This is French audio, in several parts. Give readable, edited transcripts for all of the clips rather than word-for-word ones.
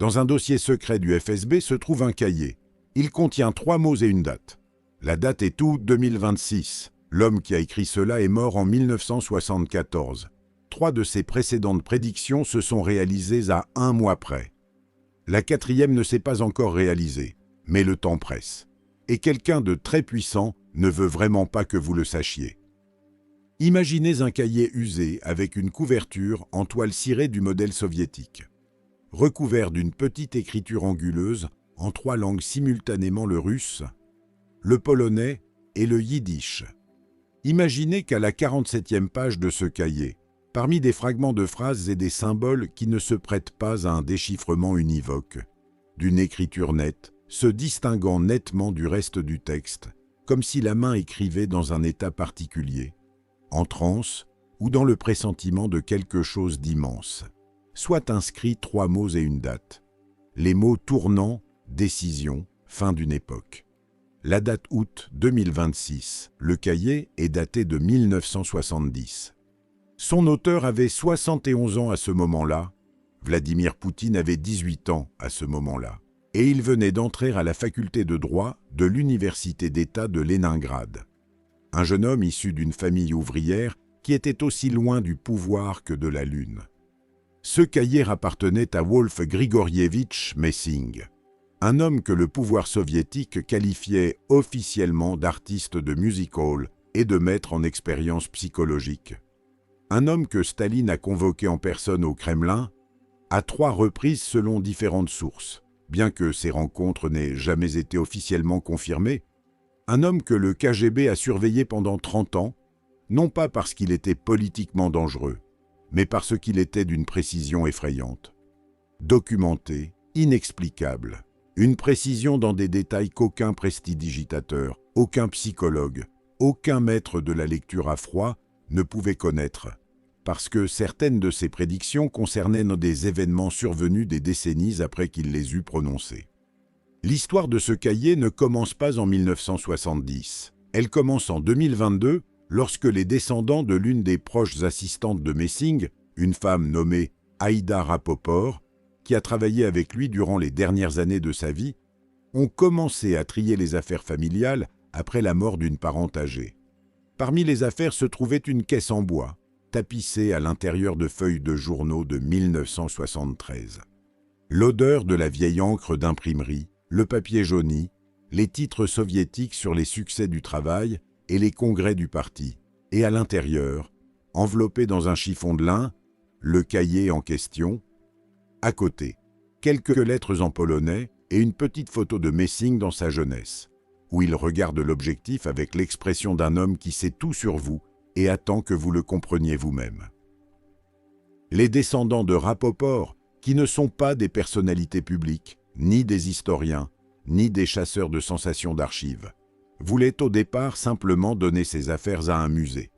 Dans un dossier secret du FSB se trouve un cahier. Il contient 3 mots et une date. La date est août 2026. L'homme qui a écrit cela est mort en 1974. 3 de ses précédentes prédictions se sont réalisées à 1 mois près. La 4e ne s'est pas encore réalisée, mais le temps presse. Et quelqu'un de très puissant ne veut vraiment pas que vous le sachiez. Imaginez un cahier usé avec une couverture en toile cirée du modèle soviétique. Recouvert d'une petite écriture anguleuse en 3 langues simultanément, le russe, le polonais et le yiddish. Imaginez qu'à la 47e page de ce cahier, parmi des fragments de phrases et des symboles qui ne se prêtent pas à un déchiffrement univoque, d'une écriture nette, se distinguant nettement du reste du texte, comme si la main écrivait dans un état particulier, en transe ou dans le pressentiment de quelque chose d'immense, soit inscrit 3 mots et une date. Les mots tournant, décision, fin d'une époque. La date août 2026, le cahier est daté de 1970. Son auteur avait 71 ans à ce moment-là, Vladimir Poutine avait 18 ans à ce moment-là, et il venait d'entrer à la faculté de droit de l'Université d'État de Leningrad. Un jeune homme issu d'une famille ouvrière qui était aussi loin du pouvoir que de la Lune. Ce cahier appartenait à Wolf Grigorievitch Messing, un homme que le pouvoir soviétique qualifiait officiellement d'artiste de music hall et de maître en expérience psychologique. Un homme que Staline a convoqué en personne au Kremlin à 3 reprises selon différentes sources, bien que ces rencontres n'aient jamais été officiellement confirmées. Un homme que le KGB a surveillé pendant 30 ans, non pas parce qu'il était politiquement dangereux, mais parce qu'il était d'une précision effrayante. Documenté, inexplicable. Une précision dans des détails qu'aucun prestidigitateur, aucun psychologue, aucun maître de la lecture à froid ne pouvait connaître, parce que certaines de ses prédictions concernaient des événements survenus des décennies après qu'il les eut prononcées. L'histoire de ce cahier ne commence pas en 1970. Elle commence en 2022, lorsque les descendants de l'une des proches assistantes de Messing, une femme nommée Aïda Rapoport, qui a travaillé avec lui durant les dernières années de sa vie, ont commencé à trier les affaires familiales après la mort d'une parente âgée. Parmi les affaires se trouvait une caisse en bois, tapissée à l'intérieur de feuilles de journaux de 1973. L'odeur de la vieille encre d'imprimerie, le papier jauni, les titres soviétiques sur les succès du travail et les congrès du parti, et à l'intérieur, enveloppé dans un chiffon de lin, le cahier en question. À côté, quelques lettres en polonais et une petite photo de Messing dans sa jeunesse, où il regarde l'objectif avec l'expression d'un homme qui sait tout sur vous et attend que vous le compreniez vous-même. Les descendants de Rapoport, qui ne sont pas des personnalités publiques, ni des historiens, ni des chasseurs de sensations d'archives, voulaient au départ simplement donner ces affaires à un musée.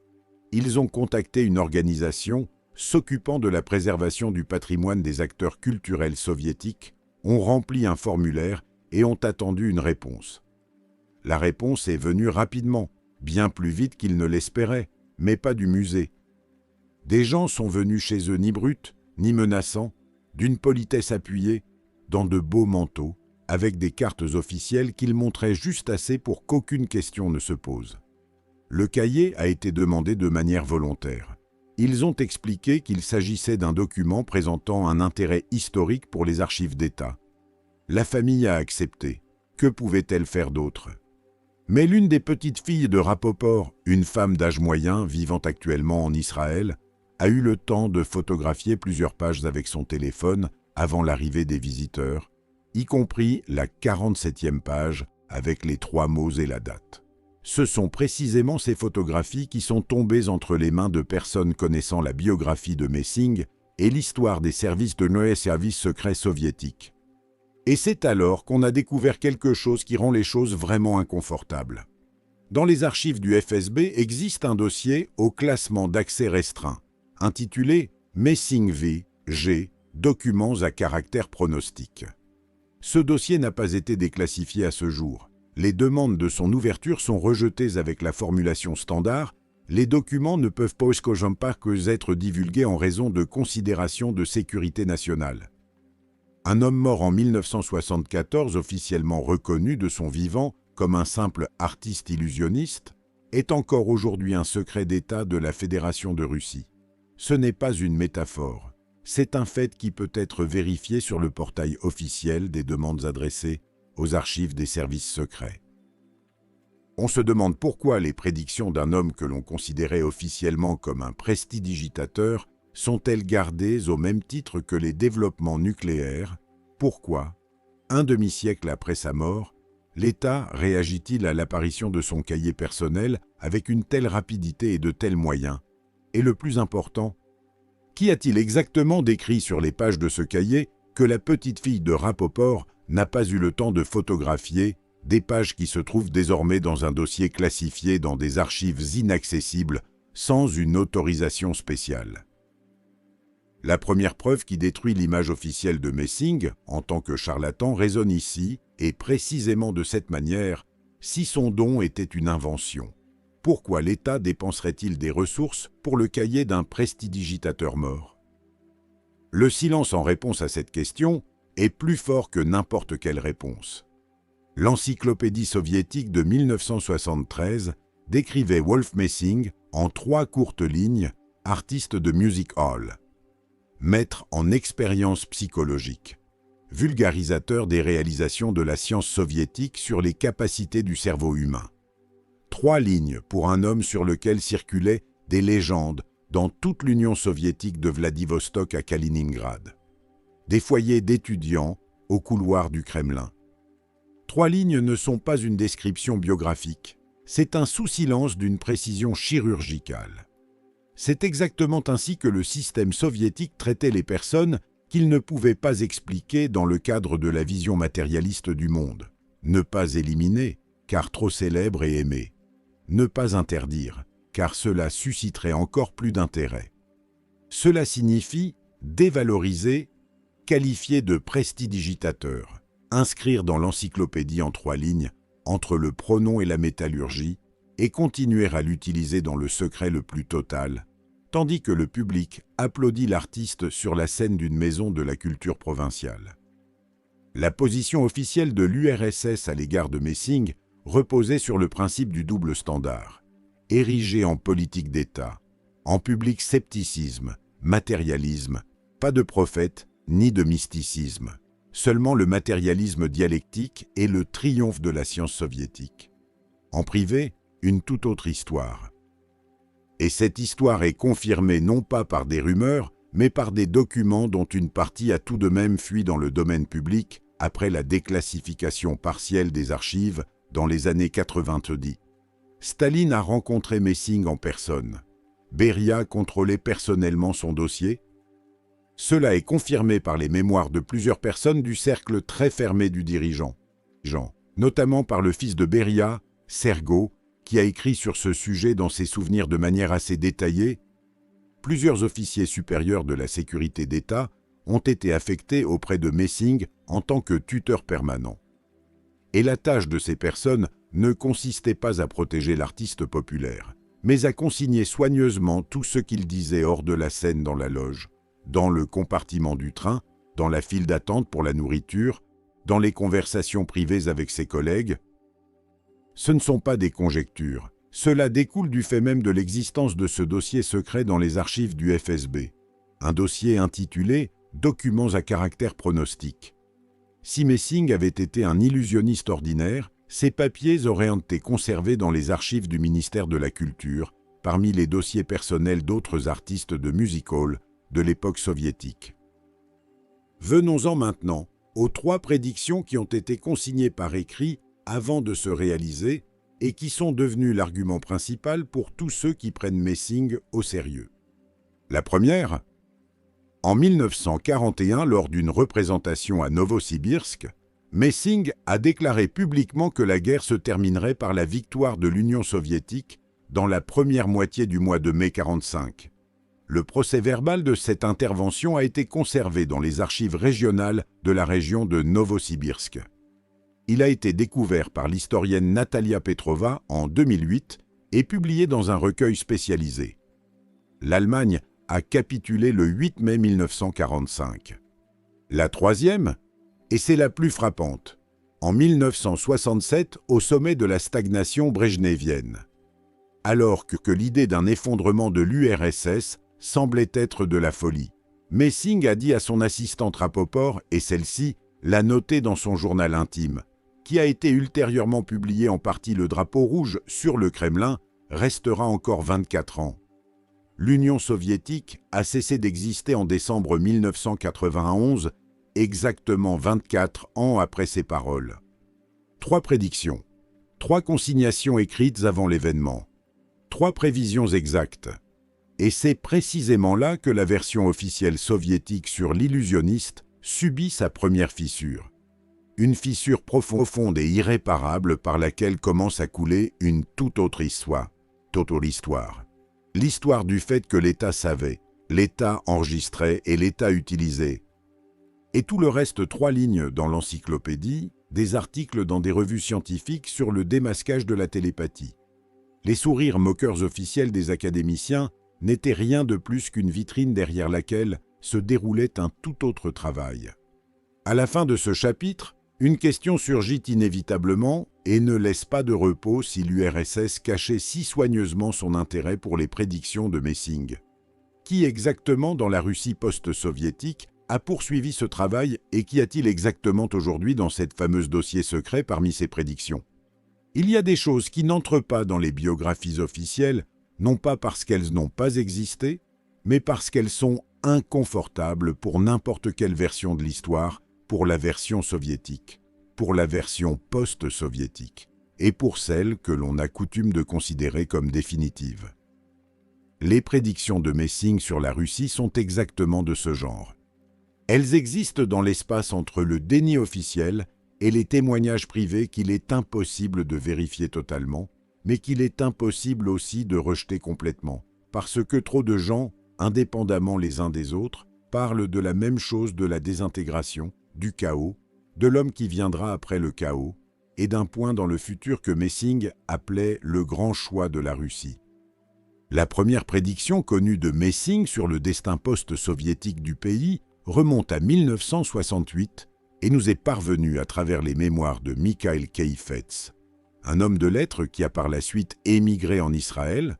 Ils ont contacté une organisation s'occupant de la préservation du patrimoine des acteurs culturels soviétiques, ont rempli un formulaire et ont attendu une réponse. La réponse est venue rapidement, bien plus vite qu'ils ne l'espéraient, mais pas du musée. Des gens sont venus chez eux ni bruts, ni menaçants, d'une politesse appuyée, dans de beaux manteaux, avec des cartes officielles qu'ils montraient juste assez pour qu'aucune question ne se pose. Le cahier a été demandé de manière volontaire. Ils ont expliqué qu'il s'agissait d'un document présentant un intérêt historique pour les archives d'État. La famille a accepté. Que pouvait-elle faire d'autre? Mais l'une des petites filles de Rapoport, une femme d'âge moyen vivant actuellement en Israël, a eu le temps de photographier plusieurs pages avec son téléphone avant l'arrivée des visiteurs, y compris la 47e page avec les 3 mots et la date. Ce sont précisément ces photographies qui sont tombées entre les mains de personnes connaissant la biographie de Messing et l'histoire des services de nos services secrets soviétiques. Et c'est alors qu'on a découvert quelque chose qui rend les choses vraiment inconfortables. Dans les archives du FSB existe un dossier au classement d'accès restreint, intitulé « Messing V. G. Documents à caractère pronostic ». Ce dossier n'a pas été déclassifié à ce jour. Les demandes de son ouverture sont rejetées avec la formulation standard « Les documents ne peuvent pas être divulgués en raison de considérations de sécurité nationale ». Un homme mort en 1974, officiellement reconnu de son vivant comme un simple artiste illusionniste, est encore aujourd'hui un secret d'État de la Fédération de Russie. Ce n'est pas une métaphore, c'est un fait qui peut être vérifié sur le portail officiel des demandes adressées aux archives des services secrets. On se demande pourquoi les prédictions d'un homme que l'on considérait officiellement comme un prestidigitateur sont-elles gardées au même titre que les développements nucléaires? Pourquoi, un demi-siècle après sa mort, l'État réagit-il à l'apparition de son cahier personnel avec une telle rapidité et de tels moyens? Et le plus important, qu'y a-t-il exactement décrit sur les pages de ce cahier que la petite fille de Rapoport n'a pas eu le temps de photographier, des pages qui se trouvent désormais dans un dossier classifié dans des archives inaccessibles sans une autorisation spéciale? La première preuve qui détruit l'image officielle de Messing en tant que charlatan résonne ici, et précisément de cette manière, si son don était une invention. Pourquoi l'État dépenserait-il des ressources pour le cahier d'un prestidigitateur mort? Le silence en réponse à cette question est plus fort que n'importe quelle réponse. L'encyclopédie soviétique de 1973 décrivait Wolf Messing en 3 courtes lignes, artiste de music hall, maître en expérience psychologique, vulgarisateur des réalisations de la science soviétique sur les capacités du cerveau humain. 3 lignes pour un homme sur lequel circulaient des légendes dans toute l'Union soviétique de Vladivostok à Kaliningrad. Des foyers d'étudiants au couloir du Kremlin. 3 lignes ne sont pas une description biographique, c'est un sous-silence d'une précision chirurgicale. C'est exactement ainsi que le système soviétique traitait les personnes qu'il ne pouvait pas expliquer dans le cadre de la vision matérialiste du monde. Ne pas éliminer, car trop célèbre et aimé. Ne pas interdire, car cela susciterait encore plus d'intérêt. Cela signifie dévaloriser, qualifier de prestidigitateur, inscrire dans l'encyclopédie en 3 lignes, entre le pronom et la métallurgie, et continuer à l'utiliser dans le secret le plus total, tandis que le public applaudit l'artiste sur la scène d'une maison de la culture provinciale. La position officielle de l'URSS à l'égard de Messing reposait sur le principe du double standard, érigé en politique d'État, en public scepticisme, matérialisme, pas de prophète ni de mysticisme, seulement le matérialisme dialectique et le triomphe de la science soviétique. En privé, une toute autre histoire. Et cette histoire est confirmée non pas par des rumeurs, mais par des documents dont une partie a tout de même fui dans le domaine public après la déclassification partielle des archives dans les années 90. Staline a rencontré Messing en personne. Beria contrôlait personnellement son dossier. Cela est confirmé par les mémoires de plusieurs personnes du cercle très fermé du dirigeant, notamment par le fils de Beria, Sergo, qui a écrit sur ce sujet dans ses souvenirs de manière assez détaillée. Plusieurs officiers supérieurs de la sécurité d'État ont été affectés auprès de Messing en tant que tuteur permanent. Et la tâche de ces personnes ne consistait pas à protéger l'artiste populaire, mais à consigner soigneusement tout ce qu'il disait hors de la scène dans la loge, dans le compartiment du train, dans la file d'attente pour la nourriture, dans les conversations privées avec ses collègues. Ce ne sont pas des conjectures, cela découle du fait même de l'existence de ce dossier secret dans les archives du FSB, un dossier intitulé « Documents à caractère pronostique ». Si Messing avait été un illusionniste ordinaire, ces papiers auraient été conservés dans les archives du ministère de la Culture, parmi les dossiers personnels d'autres artistes de music hall de l'époque soviétique. Venons-en maintenant aux 3 prédictions qui ont été consignées par écrit avant de se réaliser et qui sont devenues l'argument principal pour tous ceux qui prennent Messing au sérieux. La première, en 1941, lors d'une représentation à Novosibirsk, Messing a déclaré publiquement que la guerre se terminerait par la victoire de l'Union soviétique dans la première moitié du mois de mai 1945. Le procès-verbal de cette intervention a été conservé dans les archives régionales de la région de Novosibirsk. Il a été découvert par l'historienne Natalia Petrova en 2008 et publié dans un recueil spécialisé. L'Allemagne a capitulé le 8 mai 1945. La troisième, et c'est la plus frappante, en 1967 au sommet de la stagnation brejnevienne. Alors que l'idée d'un effondrement de l'URSS semblait être de la folie, Messing a dit à son assistante Rapoport, et celle-ci l'a noté dans son journal intime, qui a été ultérieurement publié en partie le drapeau rouge sur le Kremlin, restera encore 24 ans. L'Union soviétique a cessé d'exister en décembre 1991, exactement 24 ans après ces paroles. 3 prédictions, 3 consignations écrites avant l'événement, 3 prévisions exactes. Et c'est précisément là que la version officielle soviétique sur l'illusionniste subit sa première fissure. Une fissure profonde et irréparable par laquelle commence à couler une toute autre histoire. L'histoire du fait que l'État savait, l'État enregistrait et l'État utilisait. Et tout le reste 3 lignes dans l'encyclopédie, des articles dans des revues scientifiques sur le démasquage de la télépathie. Les sourires moqueurs officiels des académiciens n'étaient rien de plus qu'une vitrine derrière laquelle se déroulait un tout autre travail. À la fin de ce chapitre, une question surgit inévitablement et ne laisse pas de repos si l'URSS cachait si soigneusement son intérêt pour les prédictions de Messing. Qui exactement dans la Russie post-soviétique a poursuivi ce travail et qu'y a-t-il exactement aujourd'hui dans cette fameuse dossier secret parmi ces prédictions? Il y a des choses qui n'entrent pas dans les biographies officielles, non pas parce qu'elles n'ont pas existé, mais parce qu'elles sont inconfortables pour n'importe quelle version de l'histoire, pour la version soviétique, pour la version post-soviétique, et pour celle que l'on a coutume de considérer comme définitive. Les prédictions de Messing sur la Russie sont exactement de ce genre. Elles existent dans l'espace entre le déni officiel et les témoignages privés qu'il est impossible de vérifier totalement, mais qu'il est impossible aussi de rejeter complètement, parce que trop de gens, indépendamment les uns des autres, parlent de la même chose, de la désintégration, du chaos, de l'homme qui viendra après le chaos, et d'un point dans le futur que Messing appelait le grand choix de la Russie. La première prédiction connue de Messing sur le destin post-soviétique du pays remonte à 1968 et nous est parvenue à travers les mémoires de Mikhail Keifets, un homme de lettres qui a par la suite émigré en Israël.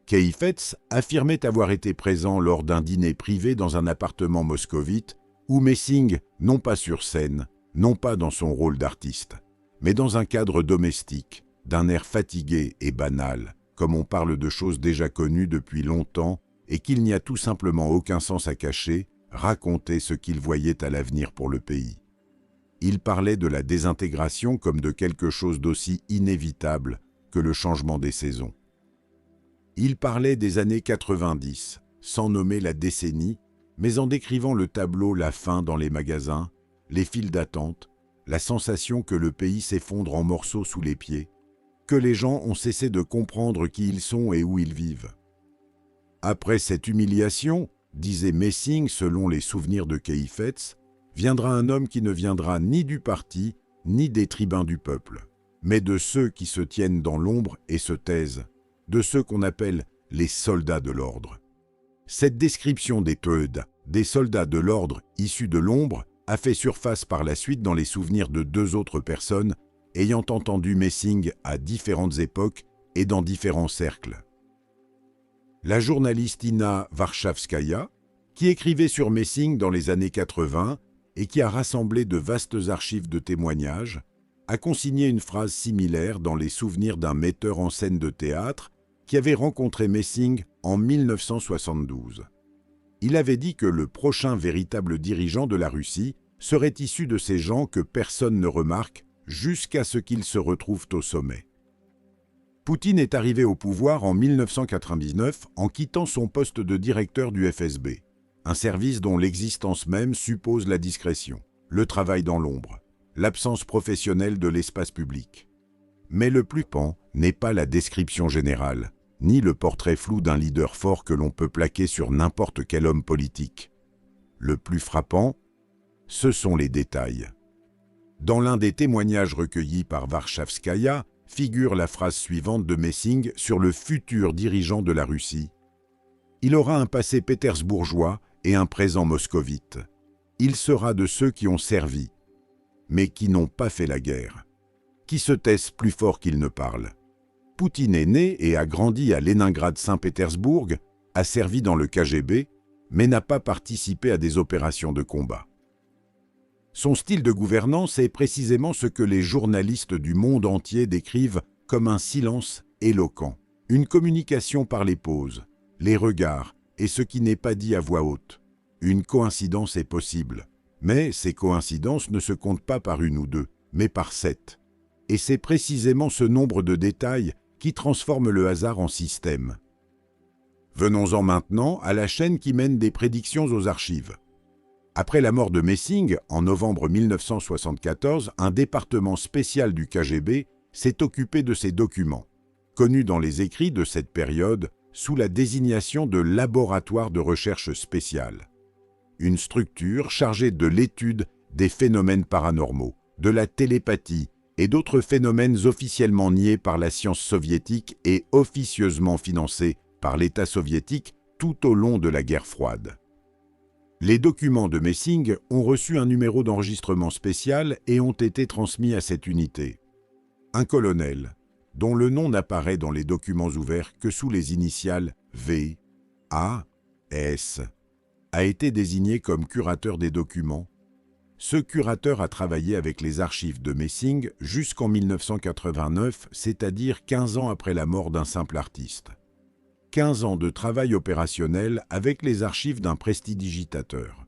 Keifets affirmait avoir été présent lors d'un dîner privé dans un appartement moscovite où Messing, non pas sur scène, non pas dans son rôle d'artiste, mais dans un cadre domestique, d'un air fatigué et banal, comme on parle de choses déjà connues depuis longtemps et qu'il n'y a tout simplement aucun sens à cacher, racontait ce qu'il voyait à l'avenir pour le pays. Il parlait de la désintégration comme de quelque chose d'aussi inévitable que le changement des saisons. Il parlait des années 90, sans nommer la décennie, mais en décrivant le tableau, la faim dans les magasins, les files d'attente, la sensation que le pays s'effondre en morceaux sous les pieds, que les gens ont cessé de comprendre qui ils sont et où ils vivent. Après cette humiliation, disait Messing selon les souvenirs de Keifets, viendra un homme qui ne viendra ni du parti, ni des tribuns du peuple, mais de ceux qui se tiennent dans l'ombre et se taisent, de ceux qu'on appelle les soldats de l'ordre. Cette description des soldats de l'ordre issus de l'ombre a fait surface par la suite dans les souvenirs de 2 autres personnes ayant entendu Messing à différentes époques et dans différents cercles. La journaliste Inna Warszawskaïa, qui écrivait sur Messing dans les années 80 et qui a rassemblé de vastes archives de témoignages, a consigné une phrase similaire dans les souvenirs d'un metteur en scène de théâtre qui avait rencontré Messing en 1972. Il avait dit que le prochain véritable dirigeant de la Russie serait issu de ces gens que personne ne remarque jusqu'à ce qu'ils se retrouvent au sommet. Poutine est arrivé au pouvoir en 1999 en quittant son poste de directeur du FSB, un service dont l'existence même suppose la discrétion, le travail dans l'ombre, l'absence professionnelle de l'espace public. Mais le plus frappant n'est pas la description générale, ni le portrait flou d'un leader fort que l'on peut plaquer sur n'importe quel homme politique. Le plus frappant, ce sont les détails. Dans l'un des témoignages recueillis par Warszawskaïa, figure la phrase suivante de Messing sur le futur dirigeant de la Russie. Il aura un passé pétersbourgeois et un présent moscovite. il sera de ceux qui ont servi, mais qui n'ont pas fait la guerre, qui se taisent plus fort qu'ils ne parlent. Poutine est né et a grandi à Léningrad-Saint-Pétersbourg, a servi dans le KGB, mais n'a pas participé à des opérations de combat. Son style de gouvernance est précisément ce que les journalistes du monde entier décrivent comme un silence éloquent, une communication par les pauses, les regards et ce qui n'est pas dit à voix haute. Une coïncidence est possible, mais ces coïncidences ne se comptent pas par une ou deux, mais par 7. Et c'est précisément ce nombre de détails qui transforme le hasard en système. Venons-en maintenant à la chaîne qui mène des prédictions aux archives. Après la mort de Messing, en novembre 1974, un département spécial du KGB s'est occupé de ces documents, connus dans les écrits de cette période sous la désignation de laboratoire de recherche spéciale. Une structure chargée de l'étude des phénomènes paranormaux, de la télépathie et d'autres phénomènes officiellement niés par la science soviétique et officieusement financés par l'État soviétique tout au long de la guerre froide. Les documents de Messing ont reçu un numéro d'enregistrement spécial et ont été transmis à cette unité. Un colonel, dont le nom n'apparaît dans les documents ouverts que sous les initiales V, A, S, a été désigné comme curateur des documents. Ce curateur a travaillé avec les archives de Messing jusqu'en 1989, c'est-à-dire 15 ans après la mort d'un simple artiste. 15 ans de travail opérationnel avec les archives d'un prestidigitateur.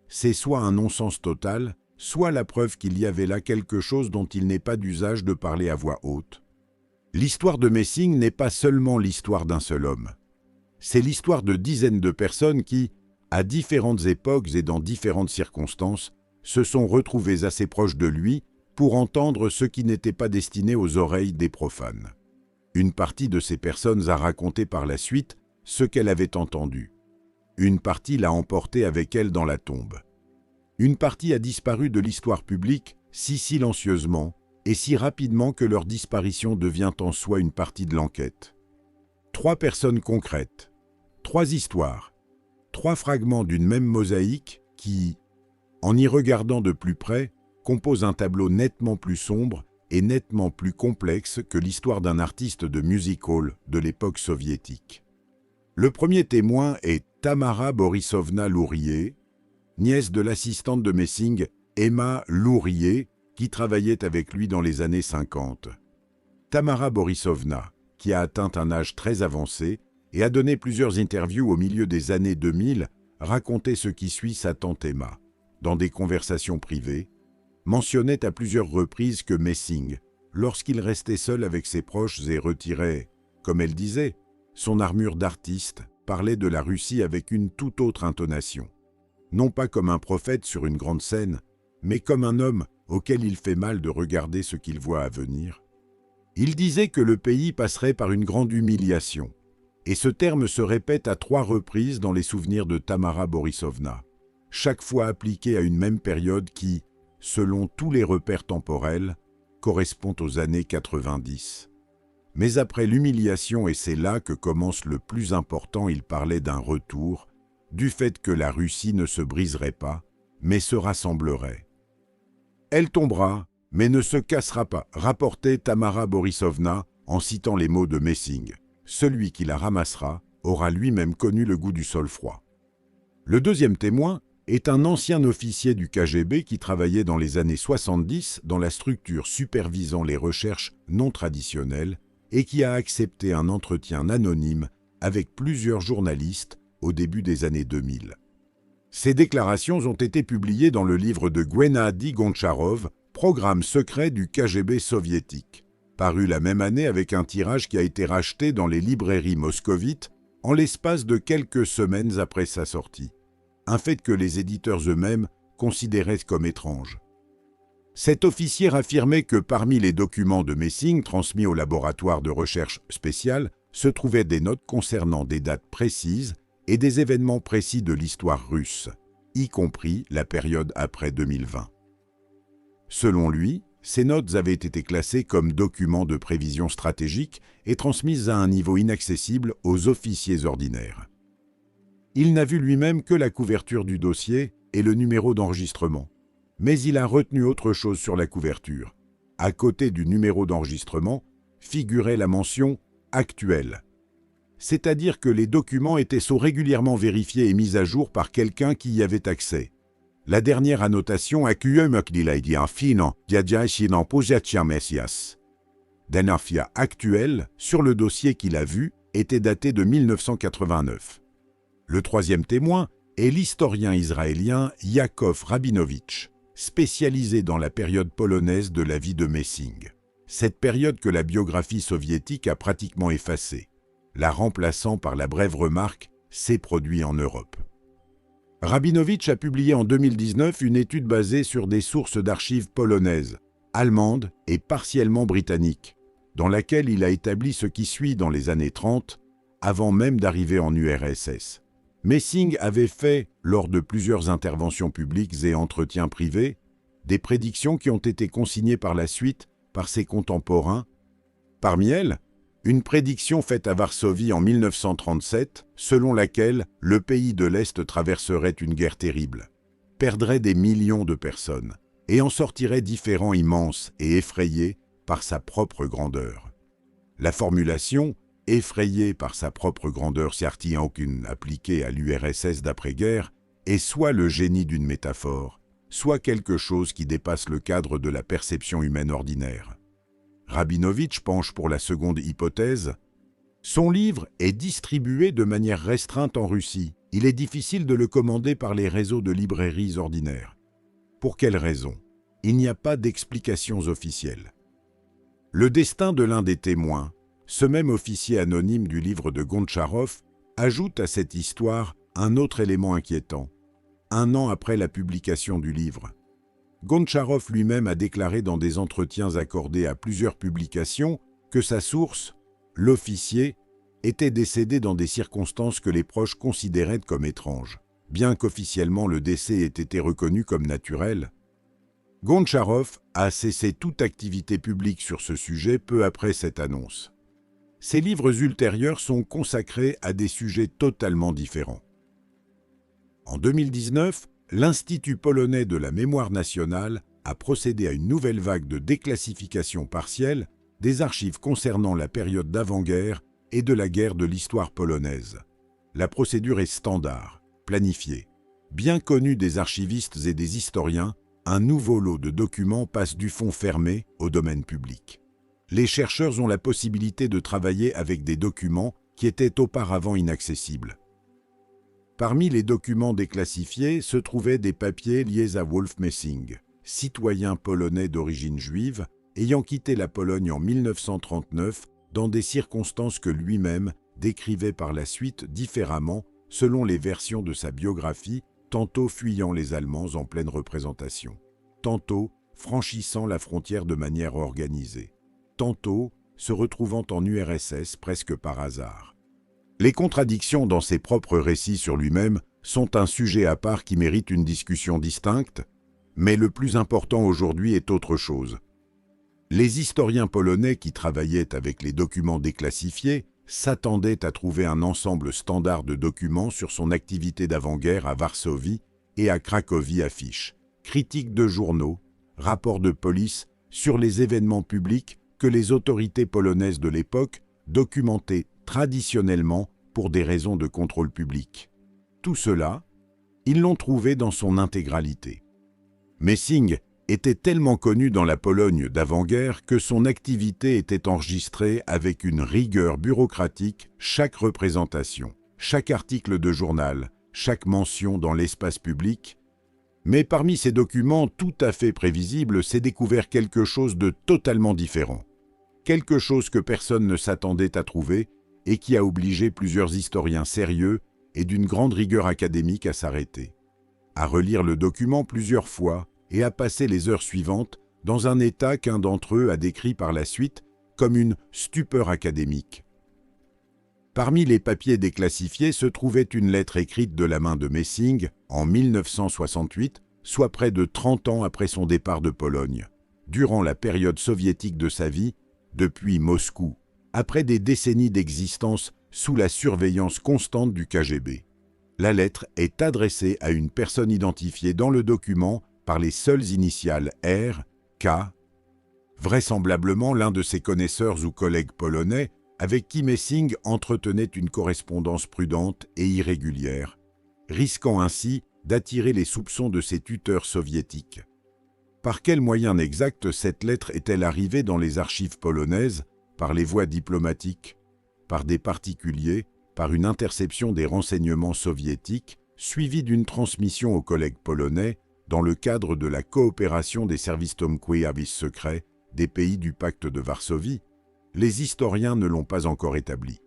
C'est soit un non-sens total, soit la preuve qu'il y avait là quelque chose dont il n'est pas d'usage de parler à voix haute. L'histoire de Messing n'est pas seulement l'histoire d'un seul homme. C'est l'histoire de dizaines de personnes qui, à différentes époques et dans différentes circonstances, se sont retrouvées assez proches de lui pour entendre ce qui n'était pas destiné aux oreilles des profanes. Une partie de ces personnes a raconté par la suite ce qu'elle avait entendu. Une partie l'a emporté avec elle dans la tombe. Une partie a disparu de l'histoire publique si silencieusement et si rapidement que leur disparition devient en soi une partie de l'enquête. 3 personnes concrètes, 3 histoires, 3 fragments d'une même mosaïque qui, en y regardant de plus près, composent un tableau nettement plus sombre et nettement plus complexe que l'histoire d'un artiste de music hall de l'époque soviétique. Le premier témoin est Tamara Borisovna Lourier, nièce de l'assistante de Messing, Emma Lourier, qui travaillait avec lui dans les années 50. Tamara Borisovna, qui a atteint un âge très avancé et a donné plusieurs interviews au milieu des années 2000, racontait ce qui suit sa tante Emma, dans des conversations privées, mentionnait à plusieurs reprises que Messing, lorsqu'il restait seul avec ses proches et retirait, comme elle disait, son armure d'artiste, parlait de la Russie avec une toute autre intonation. Non pas comme un prophète sur une grande scène, mais comme un homme auquel il fait mal de regarder ce qu'il voit à venir. Il disait que le pays passerait par une grande humiliation, et ce terme se répète à 3 reprises dans les souvenirs de Tamara Borisovna, chaque fois appliqué à une même période qui, selon tous les repères temporels, correspond aux années 90. Mais après l'humiliation, et c'est là que commence le plus important, il parlait d'un retour, du fait que la Russie ne se briserait pas, mais se rassemblerait. Elle tombera, mais ne se cassera pas, rapportait Tamara Borisovna en citant les mots de Messing. Celui qui la ramassera aura lui-même connu le goût du sol froid. Le deuxième témoin est un ancien officier du KGB qui travaillait dans les années 70 dans la structure supervisant les recherches non traditionnelles et qui a accepté un entretien anonyme avec plusieurs journalistes au début des années 2000. Ces déclarations ont été publiées dans le livre de Gennady Goncharov, Programme secret du KGB soviétique, paru la même année avec un tirage qui a été racheté dans les librairies moscovites en l'espace de quelques semaines après sa sortie. Un fait que les éditeurs eux-mêmes considéraient comme étrange. Cet officier affirmait que parmi les documents de Messing transmis au laboratoire de recherche spéciale se trouvaient des notes concernant des dates précises et des événements précis de l'histoire russe, y compris la période après 2020. Selon lui, ces notes avaient été classées comme documents de prévision stratégique et transmises à un niveau inaccessible aux officiers ordinaires. Il n'a vu lui-même que la couverture du dossier et le numéro d'enregistrement. Mais il a retenu autre chose sur la couverture. À côté du numéro d'enregistrement, figurait la mention « Actuel ». C'est-à-dire que les documents étaient régulièrement vérifiés et mis à jour par quelqu'un qui y avait accès. La dernière annotation d'Anafia actuel sur le dossier qu'il a vu était daté de 1989. Le troisième témoin est l'historien israélien Yakov Rabinovitch, spécialisé dans la période polonaise de la vie de Messing. Cette période que la biographie soviétique a pratiquement effacée, la remplaçant par la brève remarque « C'est produit en Europe ». Rabinovitch a publié en 2019 une étude basée sur des sources d'archives polonaises, allemandes et partiellement britanniques, dans laquelle il a établi ce qui suit dans les années 30, avant même d'arriver en URSS. Messing avait fait, lors de plusieurs interventions publiques et entretiens privés, des prédictions qui ont été consignées par la suite par ses contemporains. Parmi elles, une prédiction faite à Varsovie en 1937, selon laquelle le pays de l'Est traverserait une guerre terrible, perdrait des millions de personnes et en sortirait différents immenses et effrayés par sa propre grandeur. La formulation « effrayé par sa propre grandeur » certes aucune appliquée à l'URSS d'après-guerre est soit le génie d'une métaphore, soit quelque chose qui dépasse le cadre de la perception humaine ordinaire. Rabinovitch penche pour la seconde hypothèse. Son livre est distribué de manière restreinte en Russie. Il est difficile de le commander par les réseaux de librairies ordinaires. Pour quelle raison? Il n'y a pas d'explications officielles. Le destin de l'un des témoins, ce même officier anonyme du livre de Gontcharov, ajoute à cette histoire un autre élément inquiétant. 1 an après la publication du livre, Gontcharov lui-même a déclaré dans des entretiens accordés à plusieurs publications que sa source, l'officier, était décédé dans des circonstances que les proches considéraient comme étranges, bien qu'officiellement le décès ait été reconnu comme naturel. Gontcharov a cessé toute activité publique sur ce sujet peu après cette annonce. Ses livres ultérieurs sont consacrés à des sujets totalement différents. En 2019, l'Institut polonais de la mémoire nationale a procédé à une nouvelle vague de déclassification partielle des archives concernant la période d'avant-guerre et de la guerre de l'histoire polonaise. La procédure est standard, planifiée. Bien connue des archivistes et des historiens, un nouveau lot de documents passe du fonds fermé au domaine public. Les chercheurs ont la possibilité de travailler avec des documents qui étaient auparavant inaccessibles. Parmi les documents déclassifiés se trouvaient des papiers liés à Wolf Messing, citoyen polonais d'origine juive, ayant quitté la Pologne en 1939 dans des circonstances que lui-même décrivait par la suite différemment selon les versions de sa biographie, tantôt fuyant les Allemands en pleine représentation, tantôt franchissant la frontière de manière organisée, tantôt se retrouvant en URSS presque par hasard. Les contradictions dans ses propres récits sur lui-même sont un sujet à part qui mérite une discussion distincte, mais le plus important aujourd'hui est autre chose. Les historiens polonais qui travaillaient avec les documents déclassifiés s'attendaient à trouver un ensemble standard de documents sur son activité d'avant-guerre à Varsovie et à Cracovie affiches, critiques de journaux, rapports de police sur les événements publics que les autorités polonaises de l'époque documentaient traditionnellement pour des raisons de contrôle public. Tout cela, ils l'ont trouvé dans son intégralité. Messing était tellement connu dans la Pologne d'avant-guerre que son activité était enregistrée avec une rigueur bureaucratique, chaque représentation, chaque article de journal, chaque mention dans l'espace public. Mais parmi ces documents tout à fait prévisibles s'est découvert quelque chose de totalement différent. Quelque chose que personne ne s'attendait à trouver et qui a obligé plusieurs historiens sérieux et d'une grande rigueur académique à s'arrêter, à relire le document plusieurs fois et à passer les heures suivantes dans un état qu'un d'entre eux a décrit par la suite comme une stupeur académique. Parmi les papiers déclassifiés se trouvait une lettre écrite de la main de Messing en 1968, soit près de 30 ans après son départ de Pologne, durant la période soviétique de sa vie, depuis Moscou, après des décennies d'existence sous la surveillance constante du KGB. La lettre est adressée à une personne identifiée dans le document par les seules initiales R, K, vraisemblablement l'un de ses connaisseurs ou collègues polonais avec qui Messing entretenait une correspondance prudente et irrégulière, risquant ainsi d'attirer les soupçons de ses tuteurs soviétiques. Par quels moyens exacts cette lettre est-elle arrivée dans les archives polonaises, par les voies diplomatiques, par des particuliers, par une interception des renseignements soviétiques, suivie d'une transmission aux collègues polonais, dans le cadre de la coopération des services tajemniczy secrets des pays du pacte de Varsovie? Les historiens ne l'ont pas encore établi.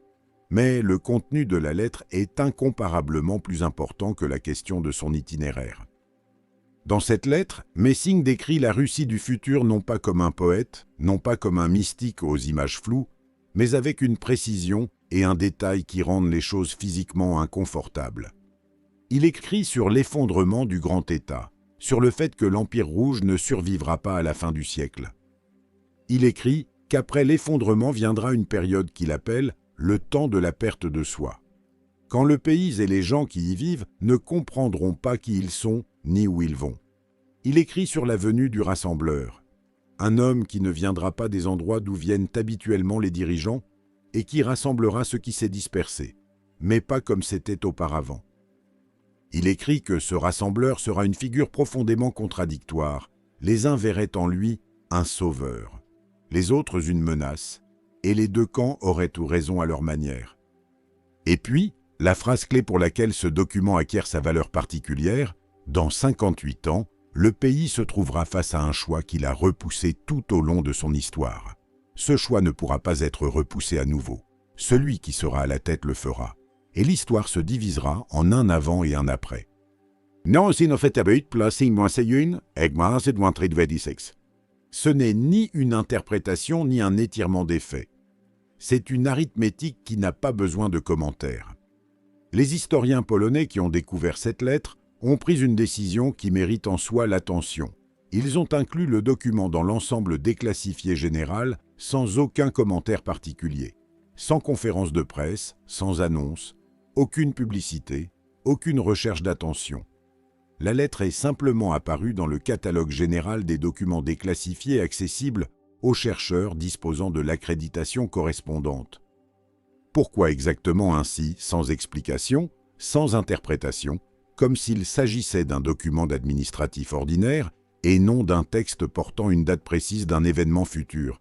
Mais le contenu de la lettre est incomparablement plus important que la question de son itinéraire. Dans cette lettre, Messing décrit la Russie du futur non pas comme un poète, non pas comme un mystique aux images floues, mais avec une précision et un détail qui rendent les choses physiquement inconfortables. Il écrit sur l'effondrement du grand État, sur le fait que l'Empire rouge ne survivra pas à la fin du siècle. Il écrit qu'après l'effondrement viendra une période qu'il appelle le temps de la perte de soi, quand le pays et les gens qui y vivent ne comprendront pas qui ils sont ni où ils vont. Il écrit sur la venue du rassembleur, un homme qui ne viendra pas des endroits d'où viennent habituellement les dirigeants et qui rassemblera ce qui s'est dispersé, mais pas comme c'était auparavant. Il écrit que ce rassembleur sera une figure profondément contradictoire. Les uns verraient en lui un sauveur, les autres une menace, et les deux camps auraient tout raison à leur manière. Et puis, la phrase clé pour laquelle ce document acquiert sa valeur particulière, dans 58 ans, le pays se trouvera face à un choix qu'il a repoussé tout au long de son histoire. Ce choix ne pourra pas être repoussé à nouveau. Celui qui sera à la tête le fera. Et l'histoire se divisera en un avant et un après. Ce n'est ni une interprétation ni un étirement des faits. C'est une arithmétique qui n'a pas besoin de commentaires. Les historiens polonais qui ont découvert cette lettre ont pris une décision qui mérite en soi l'attention. Ils ont inclus le document dans l'ensemble déclassifié général sans aucun commentaire particulier, sans conférence de presse, sans annonce, aucune publicité, aucune recherche d'attention. La lettre est simplement apparue dans le catalogue général des documents déclassifiés accessibles aux chercheurs disposant de l'accréditation correspondante. Pourquoi exactement ainsi, sans explication, sans interprétation, comme s'il s'agissait d'un document d'administratif ordinaire et non d'un texte portant une date précise d'un événement futur?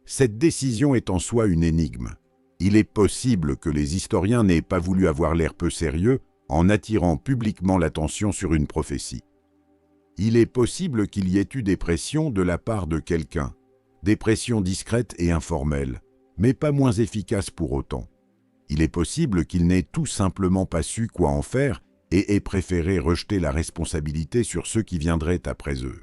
Cette décision est en soi une énigme. Il est possible que les historiens n'aient pas voulu avoir l'air peu sérieux en attirant publiquement l'attention sur une prophétie. Il est possible qu'il y ait eu des pressions de la part de quelqu'un, des pressions discrètes et informelles, mais pas moins efficaces pour autant. Il est possible qu'il n'ait tout simplement pas su quoi en faire et ait préféré rejeter la responsabilité sur ceux qui viendraient après eux.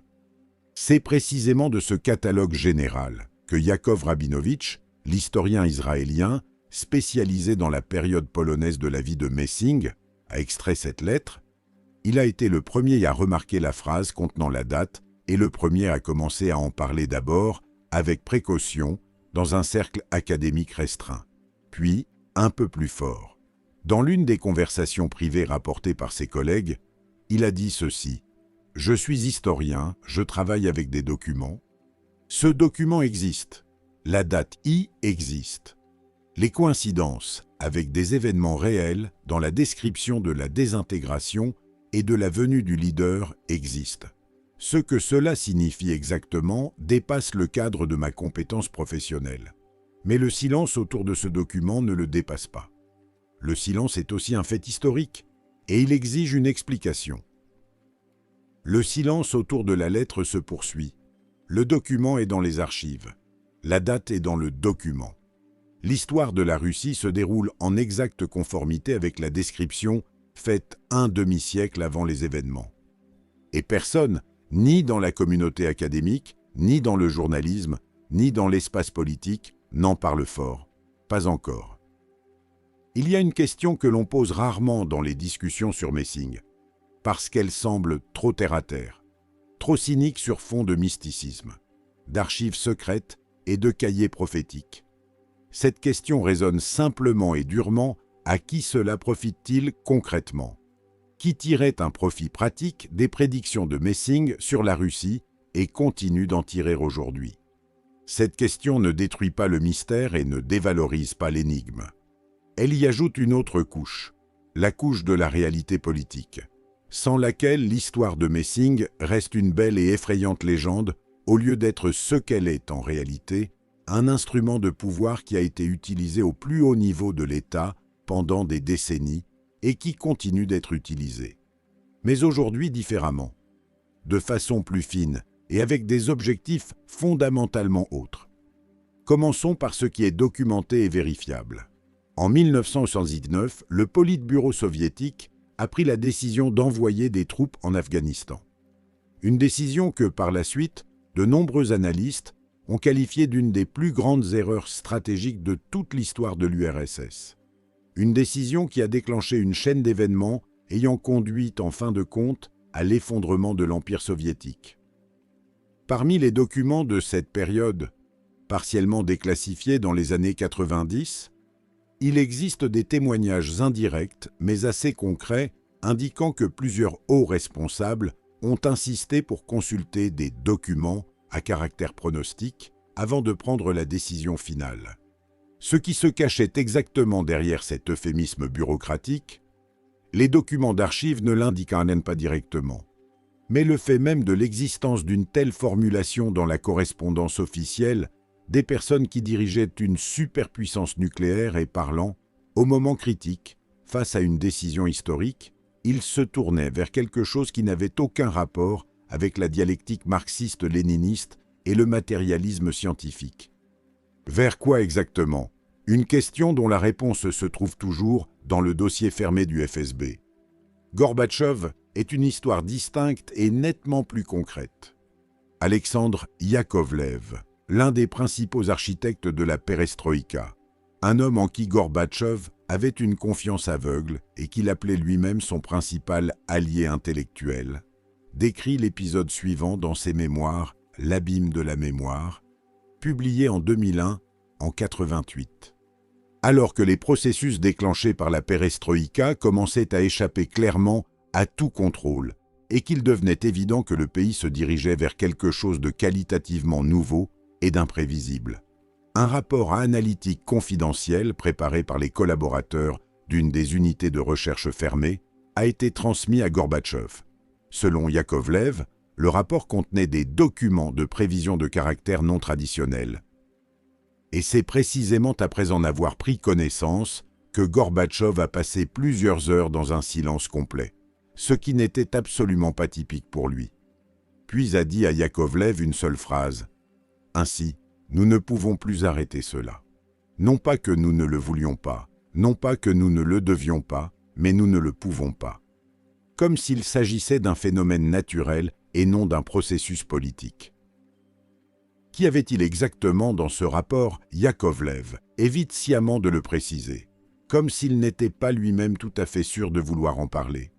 C'est précisément de ce catalogue général que Yakov Rabinovitch, l'historien israélien, spécialisé dans la période polonaise de la vie de Messing, a extrait cette lettre. Il a été le premier à remarquer la phrase contenant la date et le premier à commencer à en parler d'abord, avec précaution, dans un cercle académique restreint. Puis, un peu plus fort. Dans l'une des conversations privées rapportées par ses collègues, il a dit ceci: « Je suis historien, je travaille avec des documents. Ce document existe. La date I existe. Les coïncidences avec des événements réels dans la description de la désintégration et de la venue du leader existent. Ce que cela signifie exactement dépasse le cadre de ma compétence professionnelle. Mais le silence autour de ce document ne le dépasse pas. Le silence est aussi un fait historique, et il exige une explication. Le silence autour de la lettre se poursuit. Le document est dans les archives. La date est dans le document. L'histoire de la Russie se déroule en exacte conformité avec la description faite un demi-siècle avant les événements. Et personne, ni dans la communauté académique, ni dans le journalisme, ni dans l'espace politique, n'en parle fort. Pas encore. Il y a une question que l'on pose rarement dans les discussions sur Messing, parce qu'elle semble trop terre-à-terre, trop cynique sur fond de mysticisme, d'archives secrètes et de cahiers prophétiques. Cette question résonne simplement et durement À qui cela profite-t-il concrètement? Qui tirait un profit pratique des prédictions de Messing sur la Russie et continue d'en tirer aujourd'hui? Cette question ne détruit pas le mystère et ne dévalorise pas l'énigme. Elle y ajoute une autre couche, la couche de la réalité politique, sans laquelle l'histoire de Messing reste une belle et effrayante légende au lieu d'être ce qu'elle est en réalité, un instrument de pouvoir qui a été utilisé au plus haut niveau de l'État pendant des décennies et qui continue d'être utilisé. Mais aujourd'hui différemment, de façon plus fine et avec des objectifs fondamentalement autres. Commençons par ce qui est documenté et vérifiable. En 1979, le Politburo soviétique a pris la décision d'envoyer des troupes en Afghanistan. Une décision que, par la suite, de nombreux analystes ont qualifiée d'une des plus grandes erreurs stratégiques de toute l'histoire de l'URSS. Une décision qui a déclenché une chaîne d'événements ayant conduit, en fin de compte, à l'effondrement de l'Empire soviétique. Parmi les documents de cette période, partiellement déclassifiés dans les années 90, il existe des témoignages indirects, mais assez concrets, indiquant que plusieurs hauts responsables ont insisté pour consulter des documents à caractère pronostic avant de prendre la décision finale. Ce qui se cachait exactement derrière cet euphémisme bureaucratique, les documents d'archives ne l'indiquent même pas directement. Mais le fait même de l'existence d'une telle formulation dans la correspondance officielle des personnes qui dirigeaient une superpuissance nucléaire et parlant, au moment critique, face à une décision historique, ils se tournaient vers quelque chose qui n'avait aucun rapport avec la dialectique marxiste-léniniste et le matérialisme scientifique. Vers quoi exactement? Une question dont la réponse se trouve toujours dans le dossier fermé du FSB. Gorbatchev est une histoire distincte et nettement plus concrète. Alexandre Yakovlev, l'un des principaux architectes de la perestroïka, un homme en qui Gorbatchev avait une confiance aveugle et qu'il appelait lui-même son principal allié intellectuel, décrit l'épisode suivant dans ses mémoires « L'abîme de la mémoire », publié en 2001, en 88. Alors que les processus déclenchés par la perestroïka commençaient à échapper clairement à tout contrôle et qu'il devenait évident que le pays se dirigeait vers quelque chose de qualitativement nouveau et d'imprévisible. Un rapport analytique confidentiel préparé par les collaborateurs d'une des unités de recherche fermées a été transmis à Gorbatchev. Selon Yakovlev, le rapport contenait des documents de prévision de caractère non traditionnel. Et c'est précisément après en avoir pris connaissance que Gorbatchev a passé plusieurs heures dans un silence complet, ce qui n'était absolument pas typique pour lui. Puis a dit à Yakovlev une seule phrase. Ainsi, nous ne pouvons plus arrêter cela. Non pas que nous ne le voulions pas, non pas que nous ne le devions pas, mais nous ne le pouvons pas. Comme s'il s'agissait d'un phénomène naturel et non d'un processus politique. Qu'y avait-il exactement dans ce rapport? Yakovlev évite sciemment de le préciser, comme s'il n'était pas lui-même tout à fait sûr de vouloir en parler.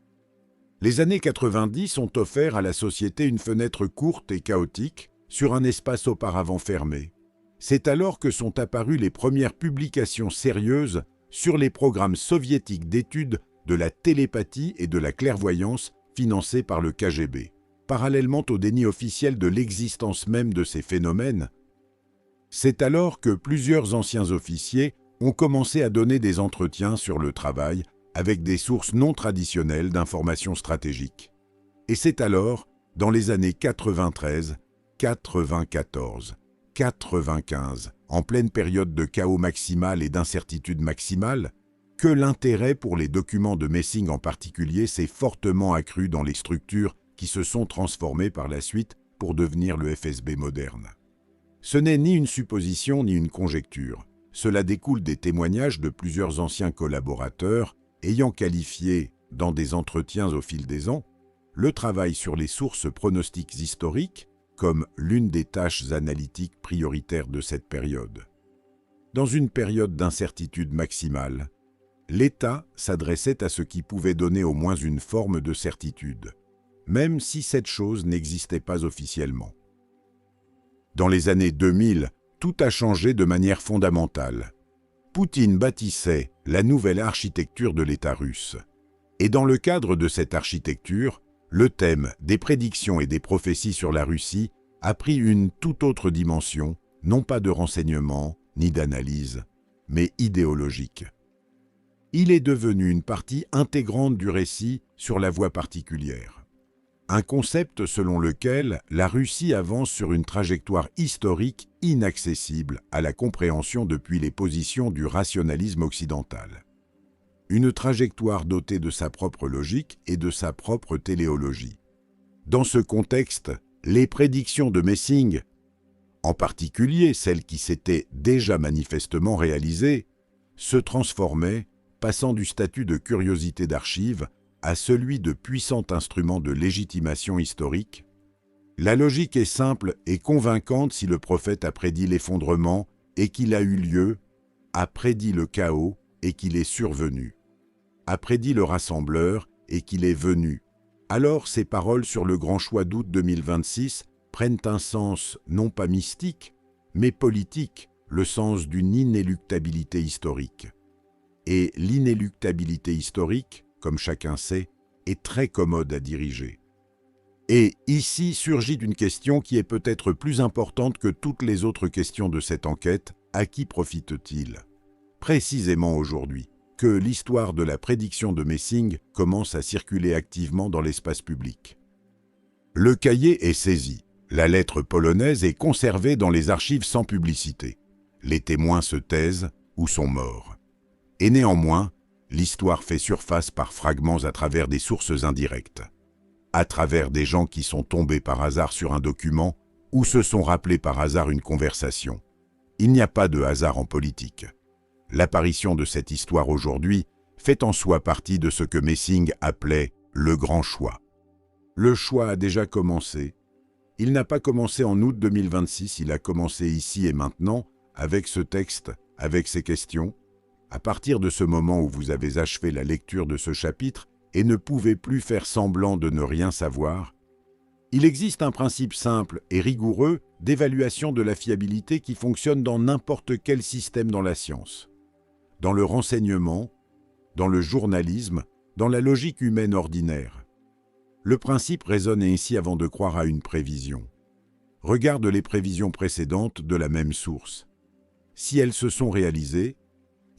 Les années 90 ont offert à la société une fenêtre courte et chaotique sur un espace auparavant fermé. C'est alors que sont apparues les premières publications sérieuses sur les programmes soviétiques d'études de la télépathie et de la clairvoyance financés par le KGB. Parallèlement au déni officiel de l'existence même de ces phénomènes, c'est alors que plusieurs anciens officiers ont commencé à donner des entretiens sur le travail avec des sources non traditionnelles d'informations stratégiques. Et c'est alors, dans les années 93, 94, 95, en pleine période de chaos maximal et d'incertitude maximale, que l'intérêt pour les documents de Messing en particulier s'est fortement accru dans les structures qui se sont transformées par la suite pour devenir le FSB moderne. Ce n'est ni une supposition ni une conjecture. Cela découle des témoignages de plusieurs anciens collaborateurs ayant qualifié, dans des entretiens au fil des ans, le travail sur les sources pronostiques historiques comme l'une des tâches analytiques prioritaires de cette période. Dans une période d'incertitude maximale, l'État s'adressait à ce qui pouvait donner au moins une forme de certitude, même si cette chose n'existait pas officiellement. Dans les années 2000, tout a changé de manière fondamentale. Poutine bâtissait la nouvelle architecture de l'État russe. Et dans le cadre de cette architecture, le thème des prédictions et des prophéties sur la Russie a pris une toute autre dimension, non pas de renseignement ni d'analyse, mais idéologique. Il est devenu une partie intégrante du récit sur la voie particulière. Un concept selon lequel la Russie avance sur une trajectoire historique inaccessible à la compréhension depuis les positions du rationalisme occidental. Une trajectoire dotée de sa propre logique et de sa propre téléologie. Dans ce contexte, les prédictions de Messing, en particulier celles qui s'étaient déjà manifestement réalisées, se transformaient, passant du statut de curiosité d'archive à celui de puissant instrument de légitimation historique. La logique est simple et convaincante si le prophète a prédit l'effondrement et qu'il a eu lieu, a prédit le chaos et qu'il est survenu, a prédit le rassembleur et qu'il est venu. Alors ces paroles sur le grand choix d'août 2026 prennent un sens non pas mystique, mais politique, le sens d'une inéluctabilité historique. Et l'inéluctabilité historique, comme chacun sait, est très commode à diriger. Et ici surgit une question qui est peut-être plus importante que toutes les autres questions de cette enquête: à qui profite-t-il? Précisément aujourd'hui, que l'histoire de la prédiction de Messing commence à circuler activement dans l'espace public. Le cahier est saisi, la lettre polonaise est conservée dans les archives sans publicité. Les témoins se taisent ou sont morts. Et néanmoins, l'histoire fait surface par fragments à travers des sources indirectes, à travers des gens qui sont tombés par hasard sur un document ou se sont rappelés par hasard une conversation. Il n'y a pas de hasard en politique. L'apparition de cette histoire aujourd'hui fait en soi partie de ce que Messing appelait le grand choix. Le choix a déjà commencé. Il n'a pas commencé en août 2026, il a commencé ici et maintenant, avec ce texte, avec ces questions. À partir de ce moment où vous avez achevé la lecture de ce chapitre et ne pouvez plus faire semblant de ne rien savoir, il existe un principe simple et rigoureux d'évaluation de la fiabilité qui fonctionne dans n'importe quel système dans la science. Dans le renseignement, dans le journalisme, dans la logique humaine ordinaire. Le principe résonne ainsi avant de croire à une prévision. Regarde les prévisions précédentes de la même source. Si elles se sont réalisées,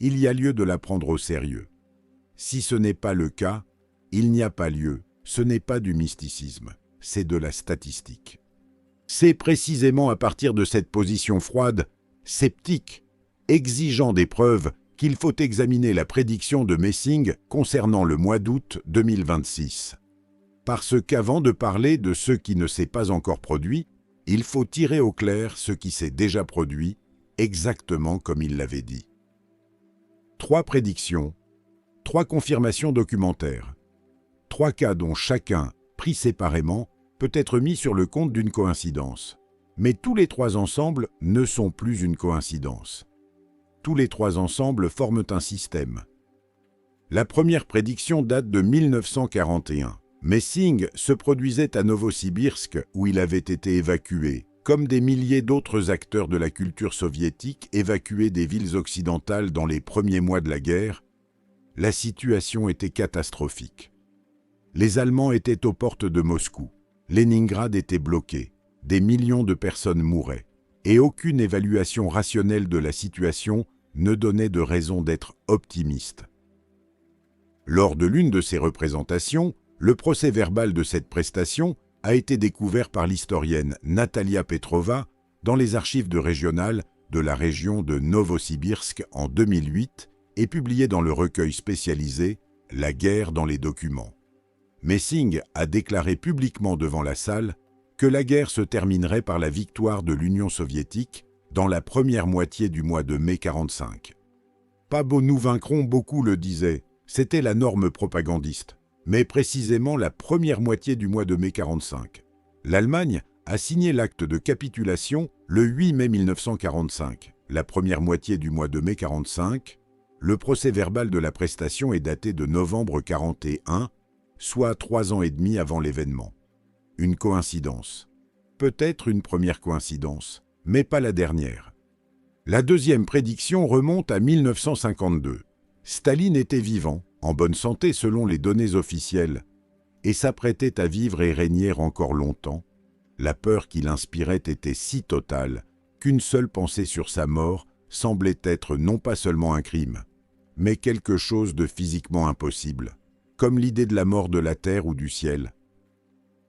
il y a lieu de la prendre au sérieux. Si ce n'est pas le cas, il n'y a pas lieu, ce n'est pas du mysticisme, c'est de la statistique. C'est précisément à partir de cette position froide, sceptique, exigeant des preuves, qu'il faut examiner la prédiction de Messing concernant le mois d'août 2026. Parce qu'avant de parler de ce qui ne s'est pas encore produit, il faut tirer au clair ce qui s'est déjà produit, exactement comme il l'avait dit. 3 prédictions, 3 confirmations documentaires, 3 cas dont chacun, pris séparément, peut être mis sur le compte d'une coïncidence. Mais tous les 3 ensemble ne sont plus une coïncidence. Tous les 3 ensemble forment un système. La première prédiction date de 1941. Messing se produisait à Novosibirsk où il avait été évacué, comme des milliers d'autres acteurs de la culture soviétique évacués des villes occidentales dans les premiers mois de la guerre. La situation était catastrophique. Les Allemands étaient aux portes de Moscou. Leningrad était bloqué. Des millions de personnes mouraient. Et aucune évaluation rationnelle de la situation ne donnait de raison d'être optimiste. Lors de l'une de ces représentations, le procès-verbal de cette prestation a été découvert par l'historienne Natalia Petrova dans les archives de régionales de la région de Novosibirsk en 2008 et publié dans le recueil spécialisé « La guerre dans les documents ». Messing a déclaré publiquement devant la salle que la guerre se terminerait par la victoire de l'Union soviétique dans la première moitié du mois de mai 1945. Pas beau nous vaincrons, beaucoup le disaient, c'était la norme propagandiste, mais précisément la première moitié du mois de mai 1945. L'Allemagne a signé l'acte de capitulation le 8 mai 1945, la première moitié du mois de mai 1945. Le procès-verbal de la prestation est daté de novembre 1941, soit 3 ans et demi avant l'événement. Une coïncidence. Peut-être une première coïncidence, mais pas la dernière. La deuxième prédiction remonte à 1952. Staline était vivant, en bonne santé selon les données officielles, et s'apprêtait à vivre et régner encore longtemps. La peur qu'il inspirait était si totale qu'une seule pensée sur sa mort semblait être non pas seulement un crime, mais quelque chose de physiquement impossible, comme l'idée de la mort de la terre ou du ciel.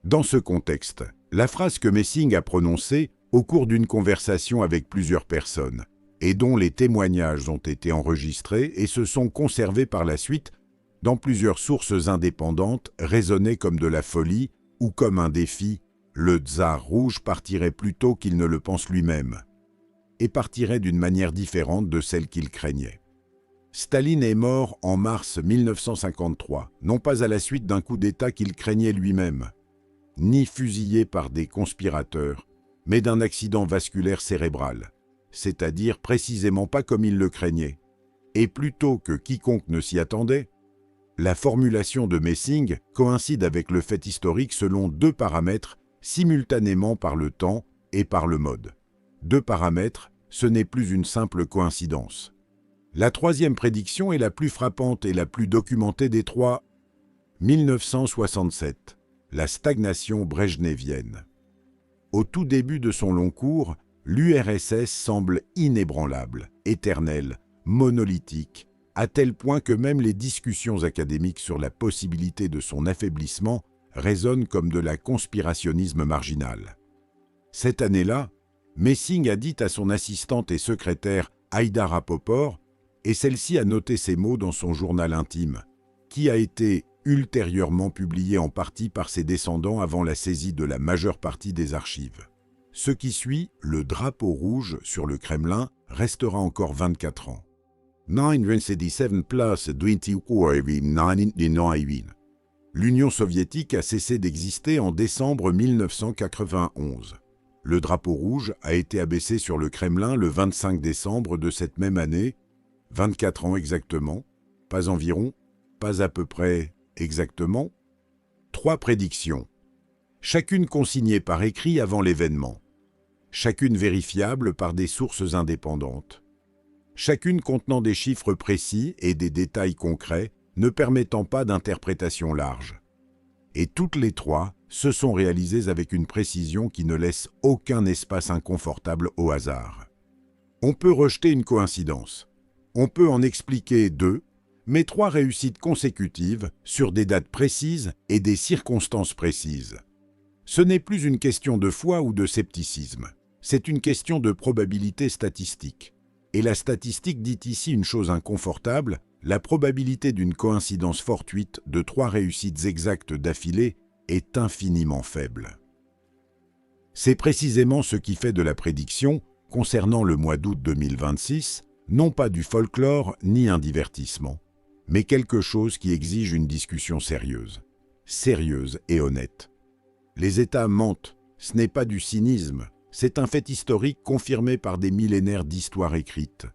Dans ce contexte, la phrase que Messing a prononcée au cours d'une conversation avec plusieurs personnes, et dont les témoignages ont été enregistrés et se sont conservés par la suite dans plusieurs sources indépendantes, résonnait comme de la folie ou comme un défi. Le tsar rouge partirait plus tôt qu'il ne le pense lui-même, et partirait d'une manière différente de celle qu'il craignait. Staline est mort en mars 1953, non pas à la suite d'un coup d'État qu'il craignait lui-même, ni fusillé par des conspirateurs, mais d'un accident vasculaire cérébral, c'est-à-dire précisément pas comme il le craignait. Et plutôt que quiconque ne s'y attendait, la formulation de Messing coïncide avec le fait historique selon deux paramètres simultanément par le temps et par le mode. Deux paramètres, ce n'est plus une simple coïncidence. La troisième prédiction est la plus frappante et la plus documentée des trois. 1967, la stagnation brejnevienne. Au tout début de son long cours, l'URSS semble inébranlable, éternelle, monolithique, à tel point que même les discussions académiques sur la possibilité de son affaiblissement résonnent comme de la conspirationnisme marginal. Cette année-là, Messing a dit à son assistante et secrétaire Aïda Rapoport, et celle-ci a noté ces mots dans son journal intime, qui a été ultérieurement publié en partie par ses descendants avant la saisie de la majeure partie des archives. Ce qui suit, le drapeau rouge sur le Kremlin, restera encore 24 ans. 1977 plus 1999. L'Union soviétique a cessé d'exister en décembre 1991. Le drapeau rouge a été abaissé sur le Kremlin le 25 décembre de cette même année, 24 ans exactement, pas environ, pas à peu près exactement. 3 prédictions, chacune consignée par écrit avant l'événement, chacune vérifiable par des sources indépendantes, chacune contenant des chiffres précis et des détails concrets, ne permettant pas d'interprétation large. Et toutes les 3 se sont réalisées avec une précision qui ne laisse aucun espace inconfortable au hasard. On peut rejeter une coïncidence. On peut en expliquer 2, mais 3 réussites consécutives sur des dates précises et des circonstances précises. Ce n'est plus une question de foi ou de scepticisme, c'est une question de probabilité statistique. Et la statistique dit ici une chose inconfortable, la probabilité d'une coïncidence fortuite de 3 réussites exactes d'affilée est infiniment faible. C'est précisément ce qui fait de la prédiction, concernant le mois d'août 2026, non pas du folklore ni un divertissement, mais quelque chose qui exige une discussion sérieuse et honnête. Les États mentent, ce n'est pas du cynisme, c'est un fait historique confirmé par des millénaires d'histoire écrite.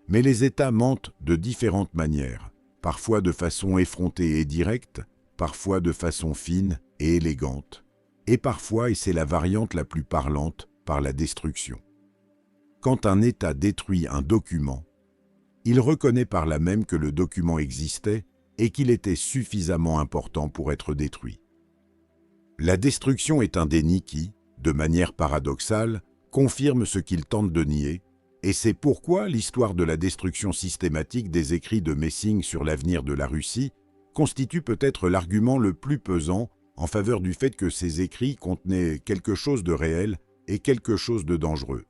Mais les États mentent de différentes manières, parfois de façon effrontée et directe, parfois de façon fine et élégante, et parfois, et c'est la variante la plus parlante, par la destruction. Quand un État détruit un document, il reconnaît par là même que le document existait et qu'il était suffisamment important pour être détruit. La destruction est un déni qui, de manière paradoxale, confirme ce qu'il tente de nier, et c'est pourquoi l'histoire de la destruction systématique des écrits de Messing sur l'avenir de la Russie constitue peut-être l'argument le plus pesant en faveur du fait que ces écrits contenaient quelque chose de réel et quelque chose de dangereux.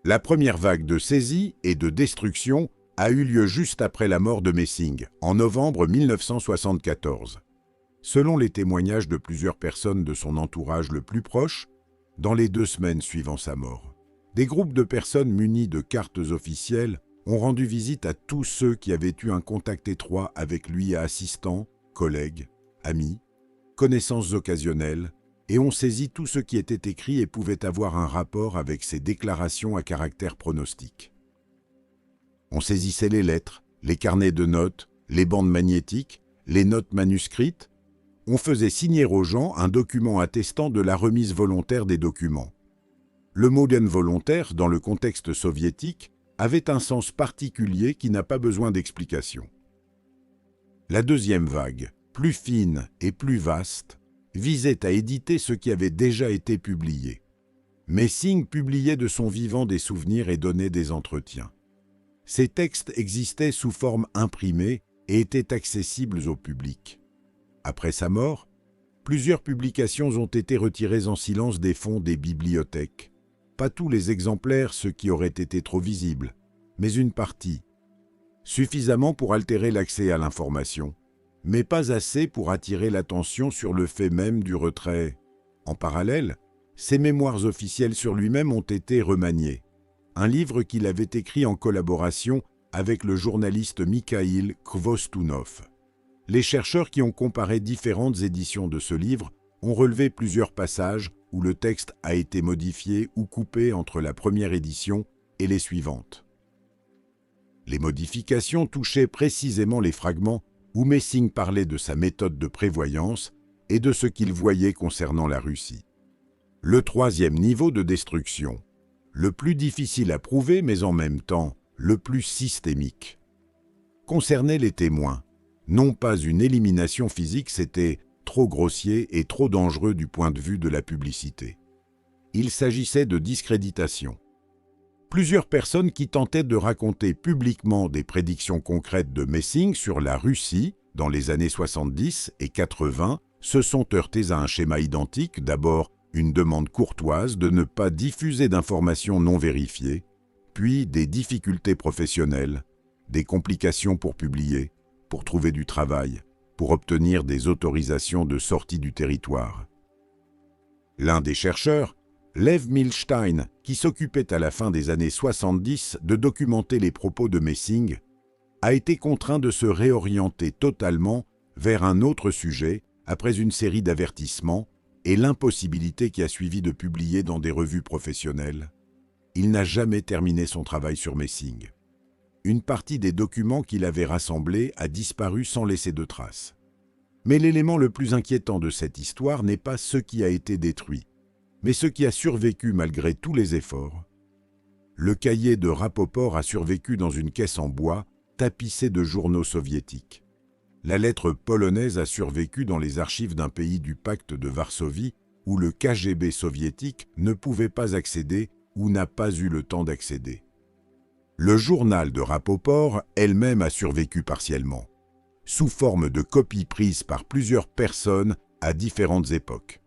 La première vague de saisie et de destruction a eu lieu juste après la mort de Messing, en novembre 1974. Selon les témoignages de plusieurs personnes de son entourage le plus proche, dans les 2 semaines suivant sa mort, des groupes de personnes munies de cartes officielles ont rendu visite à tous ceux qui avaient eu un contact étroit avec lui, à assistants, collègues, amis, connaissances occasionnelles, et ont saisi tout ce qui était écrit et pouvait avoir un rapport avec ces déclarations à caractère pronostic. On saisissait les lettres, les carnets de notes, les bandes magnétiques, les notes manuscrites. On faisait signer aux gens un document attestant de la remise volontaire des documents. Le mot d'involontaire, dans le contexte soviétique, avait un sens particulier qui n'a pas besoin d'explication. La deuxième vague, plus fine et plus vaste, visait à éditer ce qui avait déjà été publié. Messing publiait de son vivant des souvenirs et donnait des entretiens. Ces textes existaient sous forme imprimée et étaient accessibles au public. Après sa mort, plusieurs publications ont été retirées en silence des fonds des bibliothèques. Pas tous les exemplaires, ce qui aurait été trop visible, mais une partie. Suffisamment pour altérer l'accès à l'information, mais pas assez pour attirer l'attention sur le fait même du retrait. En parallèle, ses mémoires officielles sur lui-même ont été remaniées. Un livre qu'il avait écrit en collaboration avec le journaliste Mikhail Khvostunov. Les chercheurs qui ont comparé différentes éditions de ce livre ont relevé plusieurs passages où le texte a été modifié ou coupé entre la première édition et les suivantes. Les modifications touchaient précisément les fragments où Messing parlait de sa méthode de prévoyance et de ce qu'il voyait concernant la Russie. Le troisième niveau de destruction, le plus difficile à prouver mais en même temps le plus systémique, concernait les témoins. Non pas une élimination physique, c'était trop grossier et trop dangereux du point de vue de la publicité. Il s'agissait de discréditation. Plusieurs personnes qui tentaient de raconter publiquement des prédictions concrètes de Messing sur la Russie dans les années 70 et 80 se sont heurtées à un schéma identique, d'abord une demande courtoise de ne pas diffuser d'informations non vérifiées, puis des difficultés professionnelles, des complications pour publier, pour trouver du travail, pour obtenir des autorisations de sortie du territoire. L'un des chercheurs, Lev Milstein, qui s'occupait à la fin des années 70 de documenter les propos de Messing, a été contraint de se réorienter totalement vers un autre sujet après une série d'avertissements et l'impossibilité qui a suivi de publier dans des revues professionnelles. Il n'a jamais terminé son travail sur Messing. Une partie des documents qu'il avait rassemblés a disparu sans laisser de traces. Mais l'élément le plus inquiétant de cette histoire n'est pas ce qui a été détruit, mais ce qui a survécu malgré tous les efforts. Le cahier de Rapoport a survécu dans une caisse en bois, tapissée de journaux soviétiques. La lettre polonaise a survécu dans les archives d'un pays du pacte de Varsovie où le KGB soviétique ne pouvait pas accéder ou n'a pas eu le temps d'accéder. Le journal de Rapoport elle-même a survécu partiellement, sous forme de copies prises par plusieurs personnes à différentes époques.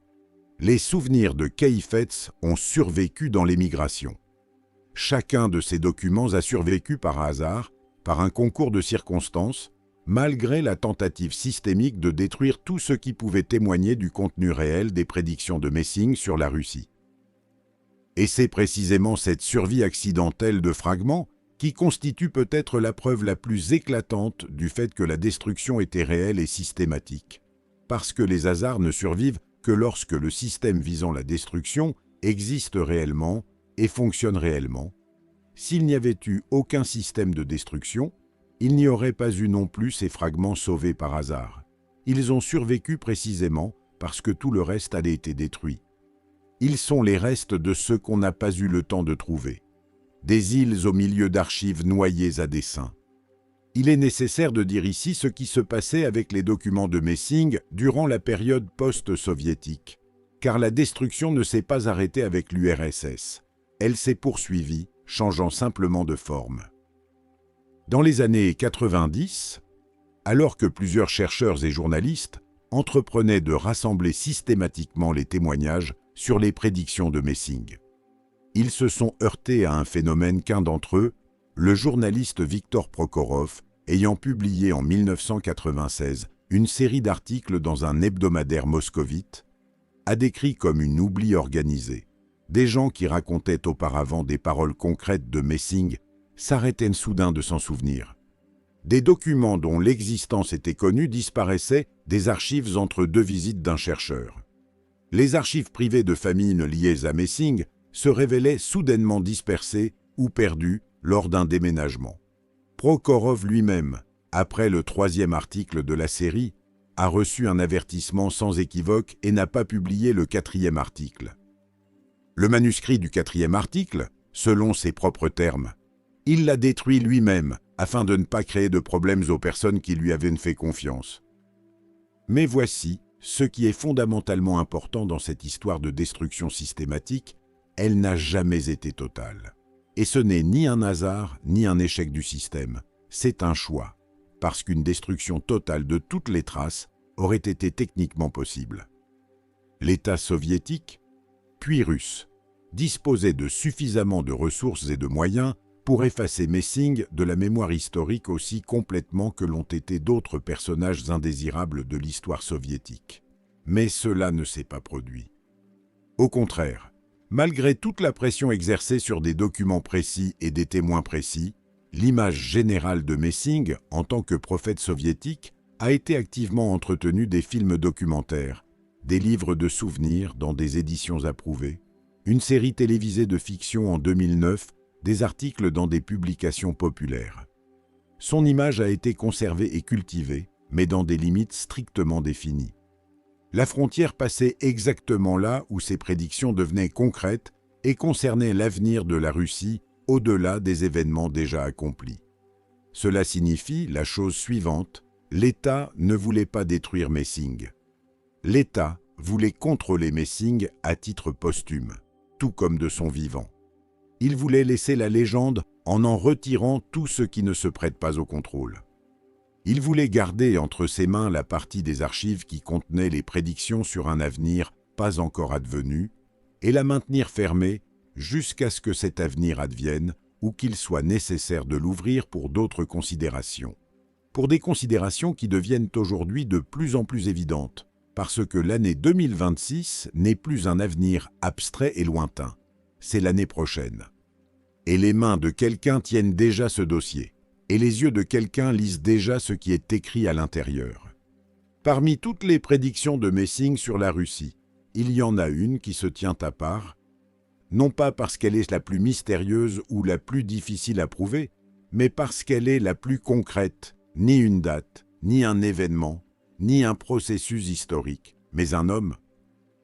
Les souvenirs de Heifetz ont survécu dans l'émigration. Chacun de ces documents a survécu par hasard, par un concours de circonstances, malgré la tentative systémique de détruire tout ce qui pouvait témoigner du contenu réel des prédictions de Messing sur la Russie. Et c'est précisément cette survie accidentelle de fragments qui constitue peut-être la preuve la plus éclatante du fait que la destruction était réelle et systématique. Parce que les hasards ne survivent que lorsque le système visant la destruction existe réellement et fonctionne réellement. S'il n'y avait eu aucun système de destruction, il n'y aurait pas eu non plus ces fragments sauvés par hasard. Ils ont survécu précisément parce que tout le reste avait été détruit. Ils sont les restes de ceux qu'on n'a pas eu le temps de trouver. Des îles au milieu d'archives noyées à dessein. Il est nécessaire de dire ici ce qui se passait avec les documents de Messing durant la période post-soviétique, car la destruction ne s'est pas arrêtée avec l'URSS. Elle s'est poursuivie, changeant simplement de forme. Dans les années 90, alors que plusieurs chercheurs et journalistes entreprenaient de rassembler systématiquement les témoignages sur les prédictions de Messing, ils se sont heurtés à un phénomène qu'un d'entre eux, le journaliste Viktor Prokhorov, ayant publié en 1996 une série d'articles dans un hebdomadaire moscovite, a décrit comme une oubli organisée. Des gens qui racontaient auparavant des paroles concrètes de Messing s'arrêtaient soudain de s'en souvenir. Des documents dont l'existence était connue disparaissaient des archives entre deux visites d'un chercheur. Les archives privées de famines liées à Messing se révélaient soudainement dispersées ou perdues lors d'un déménagement. Prokhorov lui-même, après le 3e article de la série, a reçu un avertissement sans équivoque et n'a pas publié le 4e article. Le manuscrit du 4e article, selon ses propres termes, Il l'a détruit lui-même, afin de ne pas créer de problèmes aux personnes qui lui avaient fait confiance. Mais voici ce qui est fondamentalement important dans cette histoire de destruction systématique, elle n'a jamais été totale. Et ce n'est ni un hasard, ni un échec du système, c'est un choix, parce qu'une destruction totale de toutes les traces aurait été techniquement possible. L'État soviétique, puis russe, disposait de suffisamment de ressources et de moyens pour effacer Messing de la mémoire historique aussi complètement que l'ont été d'autres personnages indésirables de l'histoire soviétique. Mais cela ne s'est pas produit. Au contraire, malgré toute la pression exercée sur des documents précis et des témoins précis, l'image générale de Messing en tant que prophète soviétique a été activement entretenue des films documentaires, des livres de souvenirs dans des éditions approuvées, une série télévisée de fiction en 2009, des articles dans des publications populaires. Son image a été conservée et cultivée, mais dans des limites strictement définies. La frontière passait exactement là où ses prédictions devenaient concrètes et concernaient l'avenir de la Russie au-delà des événements déjà accomplis. Cela signifie la chose suivante, l'État ne voulait pas détruire Messing. L'État voulait contrôler Messing à titre posthume, tout comme de son vivant. Il voulait laisser la légende en retirant tout ce qui ne se prête pas au contrôle. Il voulait garder entre ses mains la partie des archives qui contenait les prédictions sur un avenir pas encore advenu et la maintenir fermée jusqu'à ce que cet avenir advienne ou qu'il soit nécessaire de l'ouvrir pour d'autres considérations. Pour des considérations qui deviennent aujourd'hui de plus en plus évidentes, parce que l'année 2026 n'est plus un avenir abstrait et lointain. C'est l'année prochaine. Et les mains de quelqu'un tiennent déjà ce dossier, et les yeux de quelqu'un lisent déjà ce qui est écrit à l'intérieur. Parmi toutes les prédictions de Messing sur la Russie, il y en a une qui se tient à part, non pas parce qu'elle est la plus mystérieuse ou la plus difficile à prouver, mais parce qu'elle est la plus concrète, ni une date, ni un événement, ni un processus historique, mais un homme.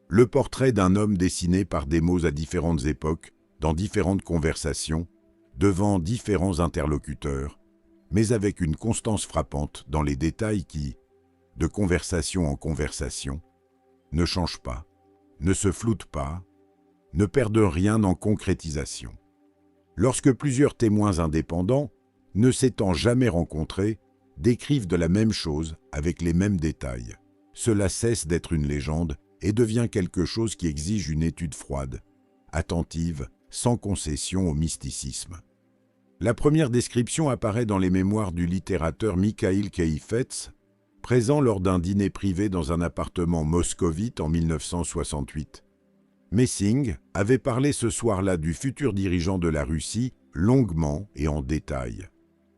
Le portrait d'un homme dessiné par des mots à différentes époques, dans différentes conversations, devant différents interlocuteurs, mais avec une constance frappante dans les détails qui, de conversation en conversation, ne changent pas, ne se floutent pas, ne perdent rien en concrétisation. Lorsque plusieurs témoins indépendants, ne s'étant jamais rencontrés, décrivent de la même chose avec les mêmes détails, cela cesse d'être une légende et devient quelque chose qui exige une étude froide, attentive, sans concession au mysticisme. La première description apparaît dans les mémoires du littérateur Mikhail Keïfets, présent lors d'un dîner privé dans un appartement moscovite en 1968. Messing avait parlé ce soir-là du futur dirigeant de la Russie longuement et en détail.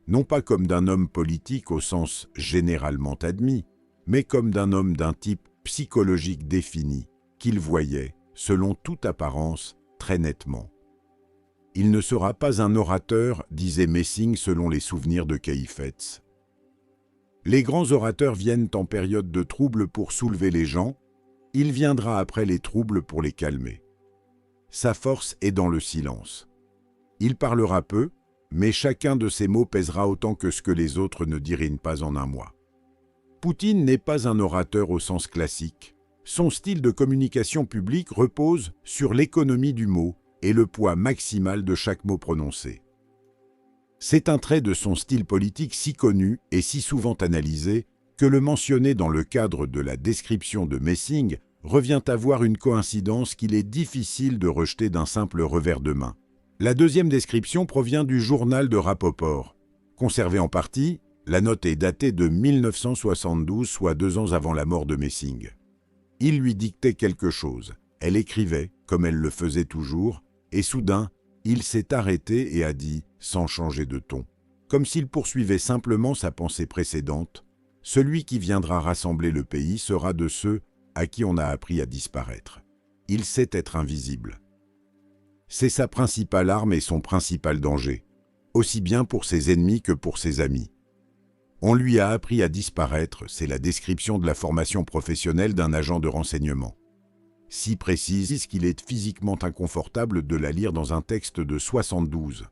Non pas comme d'un homme politique au sens généralement admis, mais comme d'un homme d'un type psychologique défini, qu'il voyait, selon toute apparence, très nettement. Il ne sera pas un orateur, disait Messing selon les souvenirs de Keïfets. Les grands orateurs viennent en période de trouble pour soulever les gens, il viendra après les troubles pour les calmer. Sa force est dans le silence. Il parlera peu, mais chacun de ses mots pèsera autant que ce que les autres ne diraient pas en un mois. Poutine n'est pas un orateur au sens classique. Son style de communication publique repose sur l'économie du mot et le poids maximal de chaque mot prononcé. C'est un trait de son style politique si connu et si souvent analysé que le mentionner dans le cadre de la description de Messing revient à voir une coïncidence qu'il est difficile de rejeter d'un simple revers de main. La deuxième description provient du journal de Rapoport. Conservée en partie, la note est datée de 1972, soit 2 ans avant la mort de Messing. Il lui dictait quelque chose. Elle écrivait, comme elle le faisait toujours, et soudain, il s'est arrêté et a dit, sans changer de ton, comme s'il poursuivait simplement sa pensée précédente, « Celui qui viendra rassembler le pays sera de ceux à qui on a appris à disparaître. Il sait être invisible. » C'est sa principale arme et son principal danger, aussi bien pour ses ennemis que pour ses amis. On lui a appris à disparaître, c'est la description de la formation professionnelle d'un agent de renseignement. Si précise qu'il est physiquement inconfortable de la lire dans un texte de 72.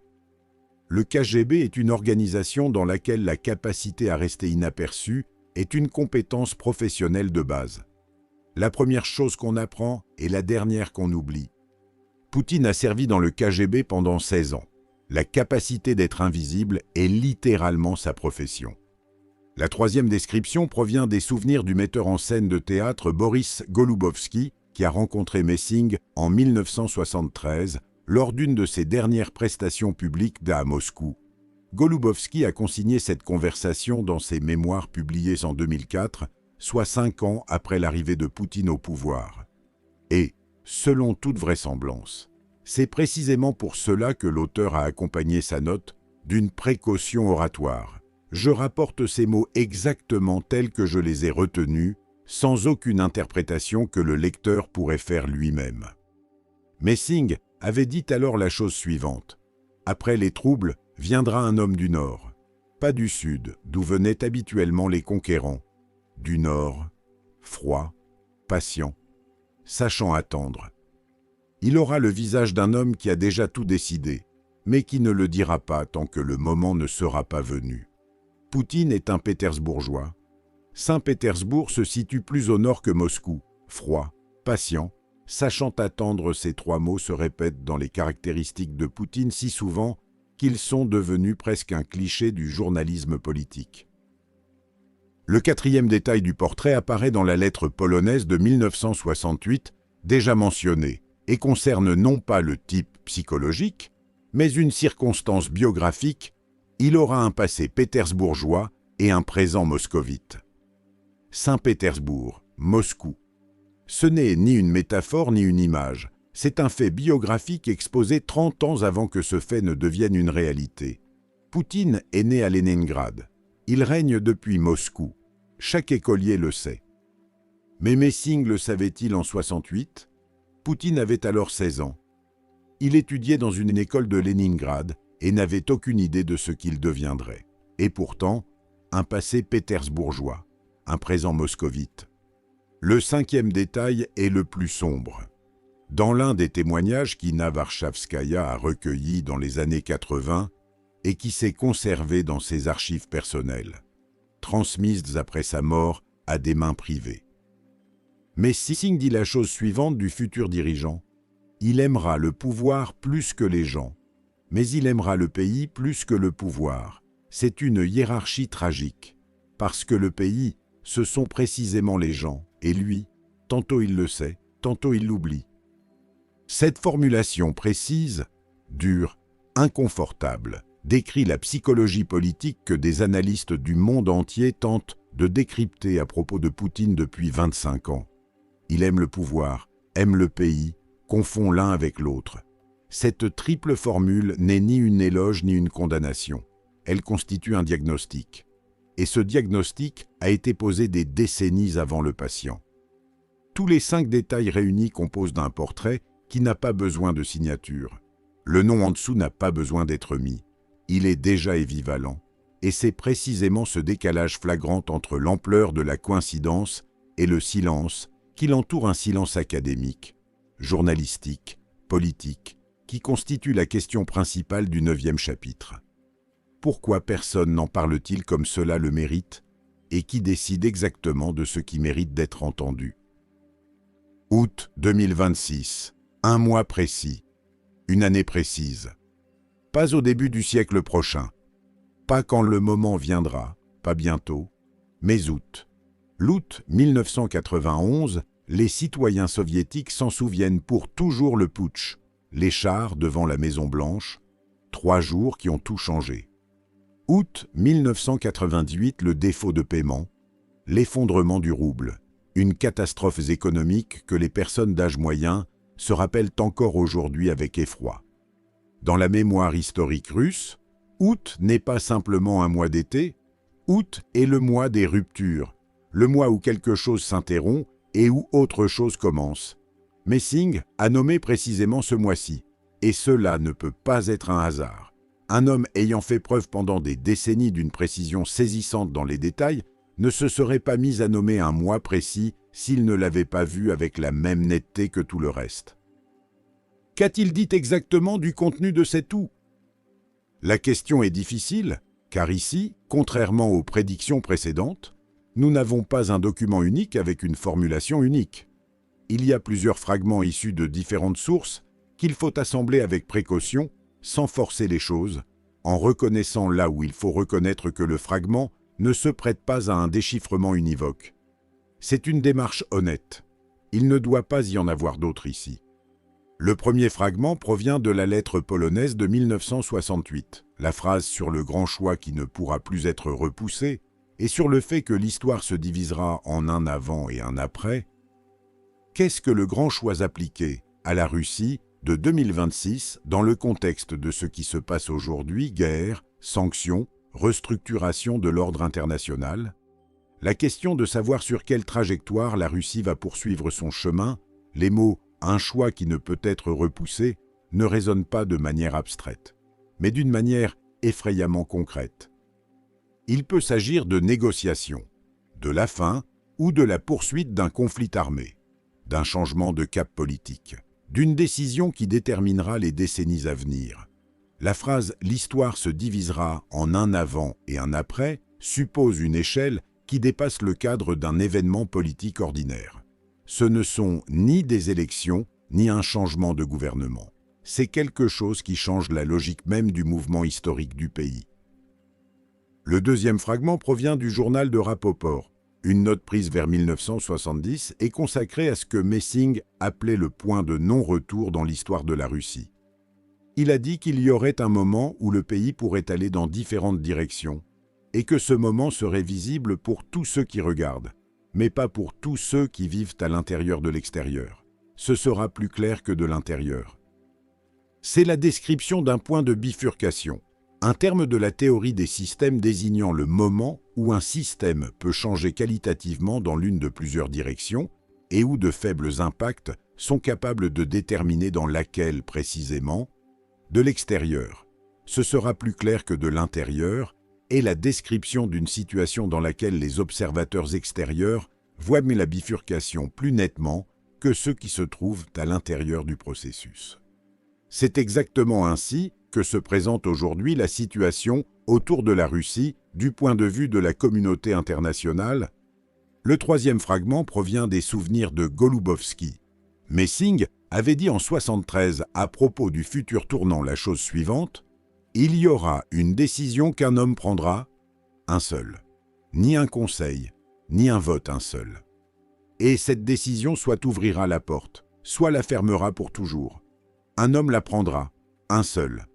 Le KGB est une organisation dans laquelle la capacité à rester inaperçu est une compétence professionnelle de base. La première chose qu'on apprend est la dernière qu'on oublie. Poutine a servi dans le KGB pendant 16 ans. La capacité d'être invisible est littéralement sa profession. La troisième description provient des souvenirs du metteur en scène de théâtre Boris Golubovsky, qui a rencontré Messing en 1973 lors d'une de ses dernières prestations publiques à Moscou. Golubovsky a consigné cette conversation dans ses mémoires publiés en 2004, soit 5 ans après l'arrivée de Poutine au pouvoir. Et, selon toute vraisemblance, c'est précisément pour cela que l'auteur a accompagné sa note d'une précaution oratoire. Je rapporte ces mots exactement tels que je les ai retenus, sans aucune interprétation que le lecteur pourrait faire lui-même. Messing avait dit alors la chose suivante. Après les troubles, viendra un homme du Nord, pas du Sud, d'où venaient habituellement les conquérants. Du Nord, froid, patient, sachant attendre. Il aura le visage d'un homme qui a déjà tout décidé, mais qui ne le dira pas tant que le moment ne sera pas venu. Poutine est un Pétersbourgeois. Saint-Pétersbourg se situe plus au nord que Moscou, froid, patient, sachant attendre. Ces trois mots se répètent dans les caractéristiques de Poutine si souvent qu'ils sont devenus presque un cliché du journalisme politique. Le quatrième détail du portrait apparaît dans la lettre polonaise de 1968, déjà mentionnée, et concerne non pas le type psychologique, mais une circonstance biographique. Il aura un passé pétersbourgeois et un présent moscovite. Saint-Pétersbourg, Moscou. Ce n'est ni une métaphore ni une image, c'est un fait biographique exposé 30 ans avant que ce fait ne devienne une réalité. Poutine est né à Leningrad. Il règne depuis Moscou. Chaque écolier le sait. Mais Messing le savait-il en 68 ? Poutine avait alors 16 ans. Il étudiait dans une école de Leningrad et n'avait aucune idée de ce qu'il deviendrait. Et pourtant, un passé pétersbourgeois, un présent moscovite. Le cinquième détail est le plus sombre. Dans l'un des témoignages qu'Inna Warszawskaïa a recueillis dans les années 80 et qui s'est conservé dans ses archives personnelles, transmises après sa mort à des mains privées. Messing dit la chose suivante du futur dirigeant. Il aimera le pouvoir plus que les gens, mais il aimera le pays plus que le pouvoir. C'est une hiérarchie tragique, parce que le pays, ce sont précisément les gens, et lui, tantôt il le sait, tantôt il l'oublie. Cette formulation précise, dure, inconfortable, décrit la psychologie politique que des analystes du monde entier tentent de décrypter à propos de Poutine depuis 25 ans. Il aime le pouvoir, aime le pays, confond l'un avec l'autre. Cette triple formule n'est ni une éloge ni une condamnation. Elle constitue un diagnostic. Et ce diagnostic a été posé des décennies avant le patient. Tous les 5 détails réunis composent d'un portrait qui n'a pas besoin de signature. Le nom en dessous n'a pas besoin d'être mis. Il est déjà équivalent. Et c'est précisément ce décalage flagrant entre l'ampleur de la coïncidence et le silence qui l'entoure, un silence académique, journalistique, politique, qui constitue la question principale du 9e chapitre. Pourquoi personne n'en parle-t-il comme cela le mérite, et qui décide exactement de ce qui mérite d'être entendu? Août 2026, un mois précis, une année précise. Pas au début du siècle prochain, pas quand le moment viendra, pas bientôt, mais août. L'août 1991, les citoyens soviétiques s'en souviennent pour toujours le putsch, les chars devant la Maison-Blanche, 3 jours qui ont tout changé. Août 1998, le défaut de paiement, l'effondrement du rouble, une catastrophe économique que les personnes d'âge moyen se rappellent encore aujourd'hui avec effroi. Dans la mémoire historique russe, août n'est pas simplement un mois d'été, août est le mois des ruptures, le mois où quelque chose s'interrompt et où autre chose commence. Messing a nommé précisément ce mois-ci, et cela ne peut pas être un hasard. Un homme ayant fait preuve pendant des décennies d'une précision saisissante dans les détails ne se serait pas mis à nommer un mois précis s'il ne l'avait pas vu avec la même netteté que tout le reste. Qu'a-t-il dit exactement du contenu de cet août ? La question est difficile, car ici, contrairement aux prédictions précédentes, nous n'avons pas un document unique avec une formulation unique. Il y a plusieurs fragments issus de différentes sources qu'il faut assembler avec précaution, sans forcer les choses, en reconnaissant là où il faut reconnaître que le fragment ne se prête pas à un déchiffrement univoque. C'est une démarche honnête. Il ne doit pas y en avoir d'autres ici. Le premier fragment provient de la lettre polonaise de 1968. La phrase sur le grand choix qui ne pourra plus être repoussé et sur le fait que l'histoire se divisera en un avant et un après. Qu'est-ce que le grand choix appliqué à la Russie de 2026 dans le contexte de ce qui se passe aujourd'hui, guerre, sanctions, restructuration de l'ordre international? La question de savoir sur quelle trajectoire la Russie va poursuivre son chemin, les mots « un choix qui ne peut être repoussé » ne résonnent pas de manière abstraite, mais d'une manière effrayamment concrète. Il peut s'agir de négociations, de la fin ou de la poursuite d'un conflit armé, d'un changement de cap politique, d'une décision qui déterminera les décennies à venir. La phrase « l'histoire se divisera en un avant et un après » suppose une échelle qui dépasse le cadre d'un événement politique ordinaire. Ce ne sont ni des élections, ni un changement de gouvernement. C'est quelque chose qui change la logique même du mouvement historique du pays. Le deuxième fragment provient du journal de Rapoport. Une note prise vers 1970 est consacrée à ce que Messing appelait le point de non-retour dans l'histoire de la Russie. Il a dit qu'il y aurait un moment où le pays pourrait aller dans différentes directions, et que ce moment serait visible pour tous ceux qui regardent, mais pas pour tous ceux qui vivent à l'intérieur de l'extérieur. Ce sera plus clair que de l'intérieur. C'est la description d'un point de bifurcation, un terme de la théorie des systèmes désignant le moment où un système peut changer qualitativement dans l'une de plusieurs directions et où de faibles impacts sont capables de déterminer dans laquelle précisément. De l'extérieur, ce sera plus clair que de l'intérieur, et la description d'une situation dans laquelle les observateurs extérieurs voient la bifurcation plus nettement que ceux qui se trouvent à l'intérieur du processus. C'est exactement ainsi que se présente aujourd'hui la situation autour de la Russie du point de vue de la communauté internationale. Le troisième fragment provient des souvenirs de Golubovski. Messing avait dit en 1973 à propos du futur tournant la chose suivante: il y aura une décision qu'un homme prendra, un seul. Ni un conseil, ni un vote, un seul. Et cette décision soit ouvrira la porte, soit la fermera pour toujours. Un homme la prendra, un seul.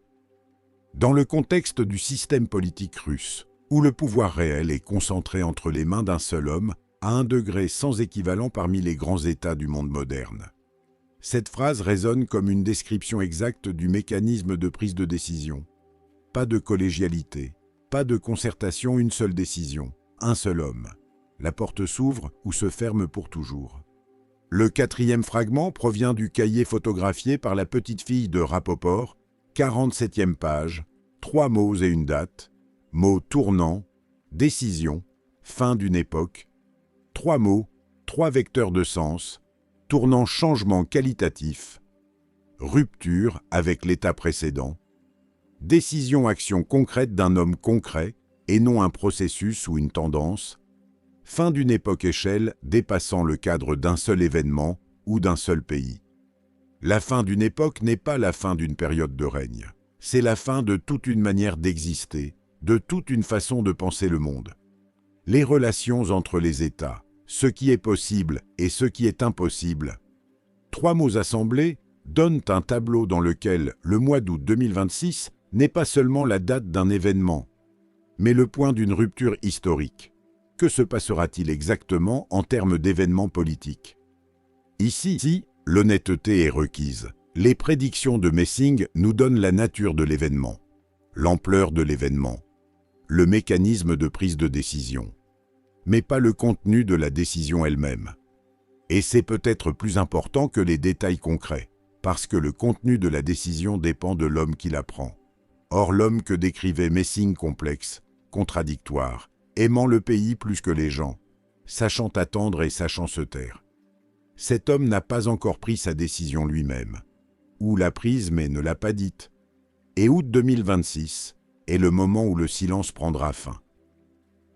Dans le contexte du système politique russe, où le pouvoir réel est concentré entre les mains d'un seul homme, à un degré sans équivalent parmi les grands États du monde moderne. Cette phrase résonne comme une description exacte du mécanisme de prise de décision. Pas de collégialité, pas de concertation, une seule décision, un seul homme. La porte s'ouvre ou se ferme pour toujours. Le quatrième fragment provient du cahier photographié par la petite fille de Rapoport, 47e page, 3 mots et une date, mot tournant, décision, fin d'une époque, 3 mots, 3 vecteurs de sens, tournant changement qualitatif, rupture avec l'état précédent, décision-action concrète d'un homme concret et non un processus ou une tendance, fin d'une époque-échelle dépassant le cadre d'un seul événement ou d'un seul pays. La fin d'une époque n'est pas la fin d'une période de règne, c'est la fin de toute une manière d'exister, de toute une façon de penser le monde. Les relations entre les États, ce qui est possible et ce qui est impossible. 3 mots assemblés donnent un tableau dans lequel le mois d'août 2026 n'est pas seulement la date d'un événement, mais le point d'une rupture historique. Que se passera-t-il exactement en termes d'événements politiques? Ici, l'honnêteté est requise. Les prédictions de Messing nous donnent la nature de l'événement, l'ampleur de l'événement, le mécanisme de prise de décision, mais pas le contenu de la décision elle-même. Et c'est peut-être plus important que les détails concrets, parce que le contenu de la décision dépend de l'homme qui la prend. Or l'homme que décrivait Messing complexe, contradictoire, aimant le pays plus que les gens, sachant attendre et sachant se taire. Cet homme n'a pas encore pris sa décision lui-même, ou l'a prise mais ne l'a pas dite. Et août 2026 est le moment où le silence prendra fin.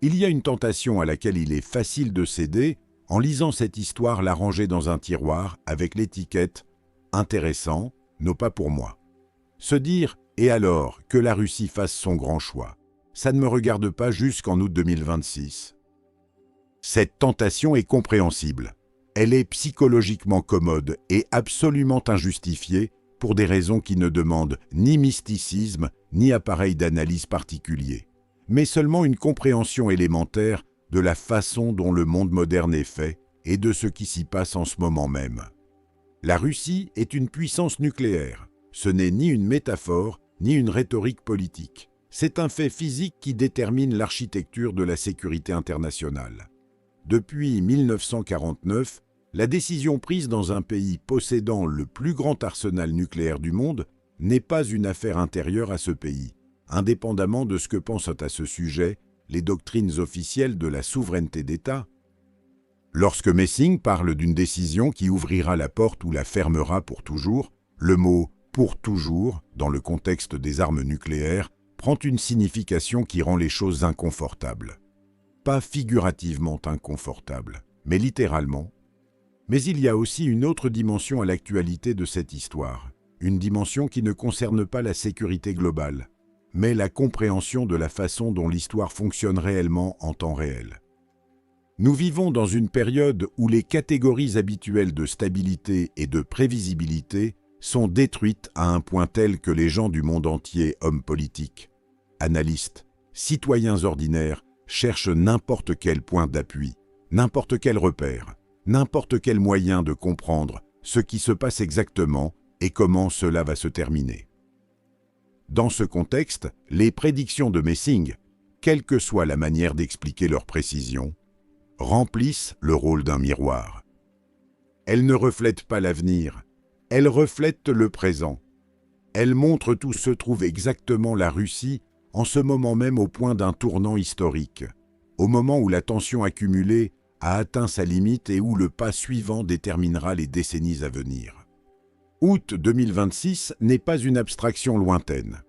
Il y a une tentation à laquelle il est facile de céder en lisant cette histoire la ranger dans un tiroir avec l'étiquette « intéressant, non pas pour moi ». Se dire « et alors, que la Russie fasse son grand choix ». Ça ne me regarde pas jusqu'en août 2026. Cette tentation est compréhensible. Elle est psychologiquement commode et absolument injustifiée pour des raisons qui ne demandent ni mysticisme ni appareil d'analyse particulier, mais seulement une compréhension élémentaire de la façon dont le monde moderne est fait et de ce qui s'y passe en ce moment même. La Russie est une puissance nucléaire. Ce n'est ni une métaphore ni une rhétorique politique. C'est un fait physique qui détermine l'architecture de la sécurité internationale. Depuis 1949, la décision prise dans un pays possédant le plus grand arsenal nucléaire du monde n'est pas une affaire intérieure à ce pays, indépendamment de ce que pensent à ce sujet les doctrines officielles de la souveraineté d'État. Lorsque Messing parle d'une décision qui ouvrira la porte ou la fermera pour toujours, le mot « pour toujours » dans le contexte des armes nucléaires prend une signification qui rend les choses inconfortables. Pas figurativement inconfortables, mais littéralement. Mais il y a aussi une autre dimension à l'actualité de cette histoire, une dimension qui ne concerne pas la sécurité globale, mais la compréhension de la façon dont l'histoire fonctionne réellement en temps réel. Nous vivons dans une période où les catégories habituelles de stabilité et de prévisibilité sont détruites à un point tel que les gens du monde entier, hommes politiques, analystes, citoyens ordinaires, cherchent n'importe quel point d'appui, n'importe quel repère, n'importe quel moyen de comprendre ce qui se passe exactement et comment cela va se terminer. Dans ce contexte, les prédictions de Messing, quelle que soit la manière d'expliquer leur précision, remplissent le rôle d'un miroir. Elles ne reflètent pas l'avenir, elles reflètent le présent. Elles montrent où se trouve exactement la Russie en ce moment même au point d'un tournant historique, au moment où la tension accumulée a atteint sa limite et où le pas suivant déterminera les décennies à venir. Août 2026 n'est pas une abstraction lointaine.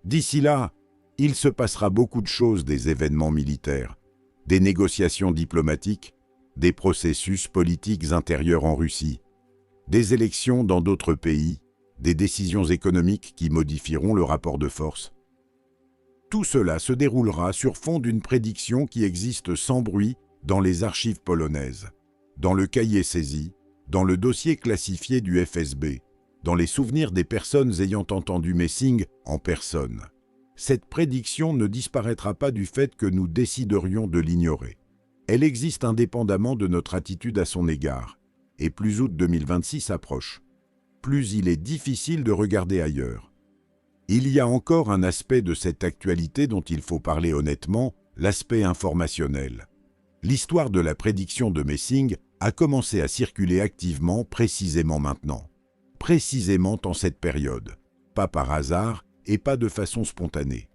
D'ici là, il se passera beaucoup de choses, des événements militaires, des négociations diplomatiques, des processus politiques intérieurs en Russie, des élections dans d'autres pays, des décisions économiques qui modifieront le rapport de force. Tout cela se déroulera sur fond d'une prédiction qui existe sans bruit dans les archives polonaises, dans le cahier saisi, dans le dossier classifié du FSB, dans les souvenirs des personnes ayant entendu Messing en personne. Cette prédiction ne disparaîtra pas du fait que nous déciderions de l'ignorer. Elle existe indépendamment de notre attitude à son égard, et plus août 2026 approche, plus il est difficile de regarder ailleurs. Il y a encore un aspect de cette actualité dont il faut parler honnêtement, l'aspect informationnel. L'histoire de la prédiction de Messing a commencé à circuler activement précisément maintenant. Précisément en cette période, pas par hasard et pas de façon spontanée.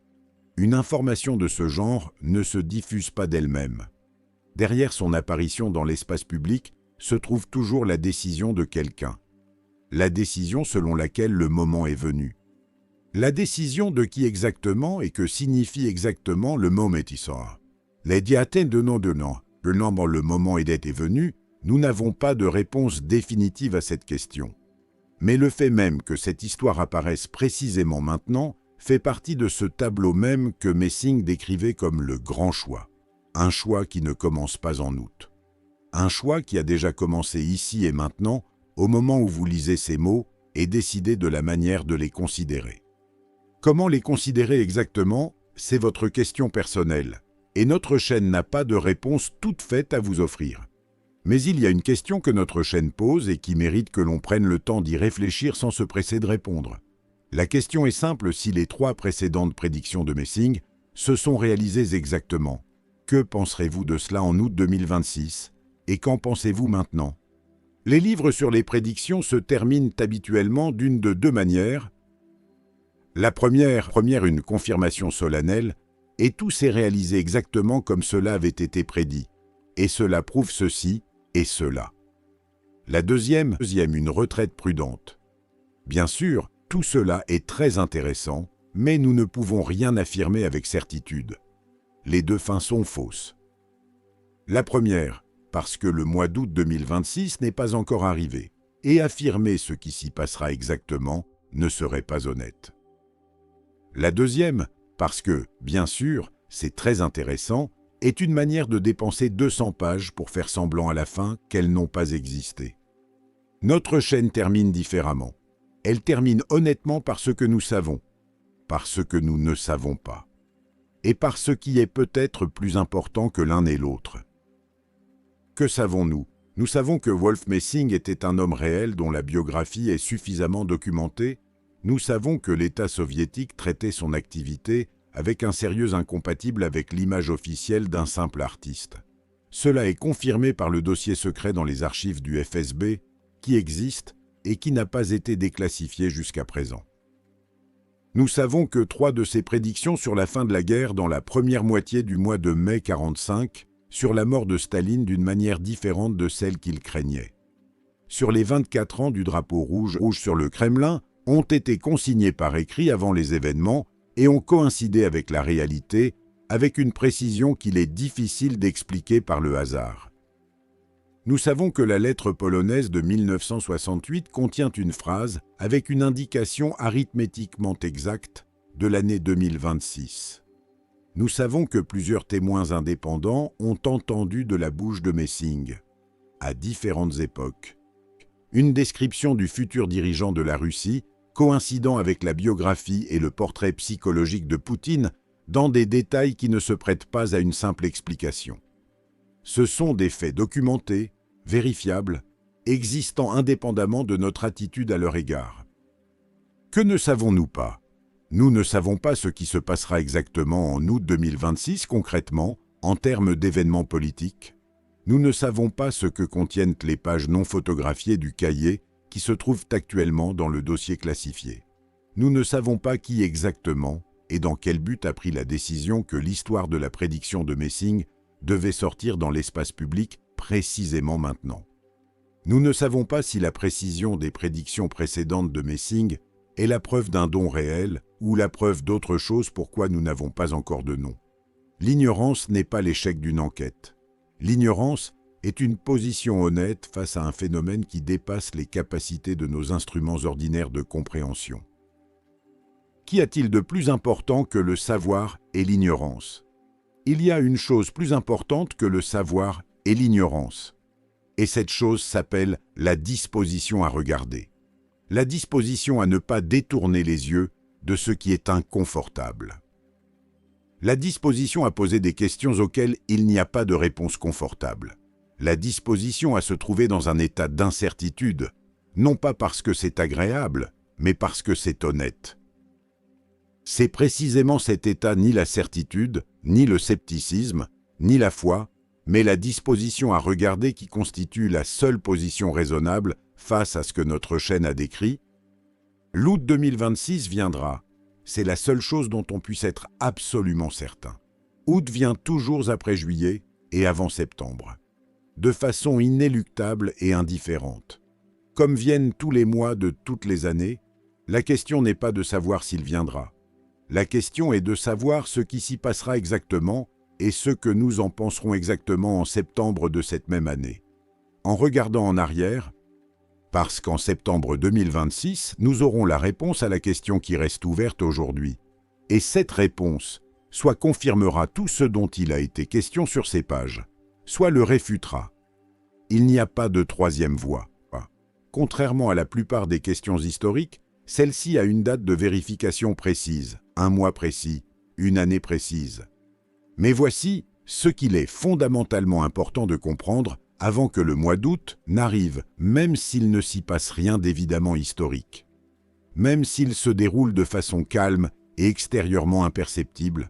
Une information de ce genre ne se diffuse pas d'elle-même. Derrière son apparition dans l'espace public se trouve toujours la décision de quelqu'un. La décision selon laquelle le moment est venu. La décision de qui exactement et que signifie exactement le mot métisseur. Les diathènes de non, le moment est venu, nous n'avons pas de réponse définitive à cette question. Mais le fait même que cette histoire apparaisse précisément maintenant fait partie de ce tableau même que Messing décrivait comme le grand choix. Un choix qui ne commence pas en août. Un choix qui a déjà commencé ici et maintenant, au moment où vous lisez ces mots, et décidez de la manière de les considérer. Comment les considérer exactement, c'est votre question personnelle, et notre chaîne n'a pas de réponse toute faite à vous offrir. Mais il y a une question que notre chaîne pose et qui mérite que l'on prenne le temps d'y réfléchir sans se presser de répondre. La question est simple: si les 3 précédentes prédictions de Messing se sont réalisées exactement, que penserez-vous de cela en août 2026 et qu'en pensez-vous maintenant? Les livres sur les prédictions se terminent habituellement d'une de 2 manières. La première, une confirmation solennelle, et tout s'est réalisé exactement comme cela avait été prédit, et cela prouve ceci et cela. La deuxième, une retraite prudente. Bien sûr, Tout cela est très intéressant, mais nous ne pouvons rien affirmer avec certitude. Les deux fins sont fausses. La première, parce que le mois d'août 2026 n'est pas encore arrivé, et affirmer ce qui s'y passera exactement ne serait pas honnête. La deuxième, parce que, bien sûr, c'est très intéressant, est une manière de dépenser 200 pages pour faire semblant à la fin qu'elles n'ont pas existé. Notre chaîne termine différemment. Elle termine honnêtement par ce que nous savons, par ce que nous ne savons pas, et par ce qui est peut-être plus important que l'un et l'autre. Que savons-nous? Nous savons que Wolf Messing était un homme réel dont la biographie est suffisamment documentée. Nous savons que l'État soviétique traitait son activité avec un sérieux incompatible avec l'image officielle d'un simple artiste. Cela est confirmé par le dossier secret dans les archives du FSB, qui existe et qui n'a pas été déclassifié jusqu'à présent. Nous savons que 3 de ses prédictions sur la fin de la guerre dans la première moitié du mois de mai 1945, sur la mort de Staline d'une manière différente de celle qu'il craignait. Sur les 24 ans du drapeau rouge sur le Kremlin, ont été consignés par écrit avant les événements et ont coïncidé avec la réalité, avec une précision qu'il est difficile d'expliquer par le hasard. Nous savons que la lettre polonaise de 1968 contient une phrase avec une indication arithmétiquement exacte de l'année 2026. Nous savons que plusieurs témoins indépendants ont entendu de la bouche de Messing, à différentes époques, une description du futur dirigeant de la Russie coïncidant avec la biographie et le portrait psychologique de Poutine dans des détails qui ne se prêtent pas à une simple explication. Ce sont des faits documentés, vérifiables, existant indépendamment de notre attitude à leur égard. Que ne savons-nous pas? Nous ne savons pas ce qui se passera exactement en août 2026 concrètement, en termes d'événements politiques. Nous ne savons pas ce que contiennent les pages non photographiées du cahier qui se trouvent actuellement dans le dossier classifié. Nous ne savons pas qui exactement et dans quel but a pris la décision que l'histoire de la prédiction de Messing devait sortir dans l'espace public précisément maintenant. Nous ne savons pas si la précision des prédictions précédentes de Messing est la preuve d'un don réel ou la preuve d'autre chose pourquoi nous n'avons pas encore de nom. L'ignorance n'est pas l'échec d'une enquête. L'ignorance est une position honnête face à un phénomène qui dépasse les capacités de nos instruments ordinaires de compréhension. Qu'y a-t-il de plus important que le savoir et l'ignorance? Il y a une chose plus importante que le savoir et l'ignorance. Et cette chose s'appelle la disposition à regarder. La disposition à ne pas détourner les yeux de ce qui est inconfortable. La disposition à poser des questions auxquelles il n'y a pas de réponse confortable. La disposition à se trouver dans un état d'incertitude, non pas parce que c'est agréable, mais parce que c'est honnête. C'est précisément cet état, ni la certitude, ni le scepticisme, ni la foi, mais la disposition à regarder qui constitue la seule position raisonnable face à ce que notre chaîne a décrit. L'août 2026 viendra, c'est la seule chose dont on puisse être absolument certain. Août vient toujours après juillet et avant septembre, de façon inéluctable et indifférente. Comme viennent tous les mois de toutes les années, la question n'est pas de savoir s'il viendra. La question est de savoir ce qui s'y passera exactement et ce que nous en penserons exactement en septembre de cette même année. En regardant en arrière, parce qu'en septembre 2026, nous aurons la réponse à la question qui reste ouverte aujourd'hui. Et cette réponse, soit confirmera tout ce dont il a été question sur ces pages, soit le réfutera. Il n'y a pas de troisième voie. Contrairement à la plupart des questions historiques, celle-ci a une date de vérification précise, un mois précis, une année précise. Mais voici ce qu'il est fondamentalement important de comprendre avant que le mois d'août n'arrive, même s'il ne s'y passe rien d'évidemment historique. Même s'il se déroule de façon calme et extérieurement imperceptible,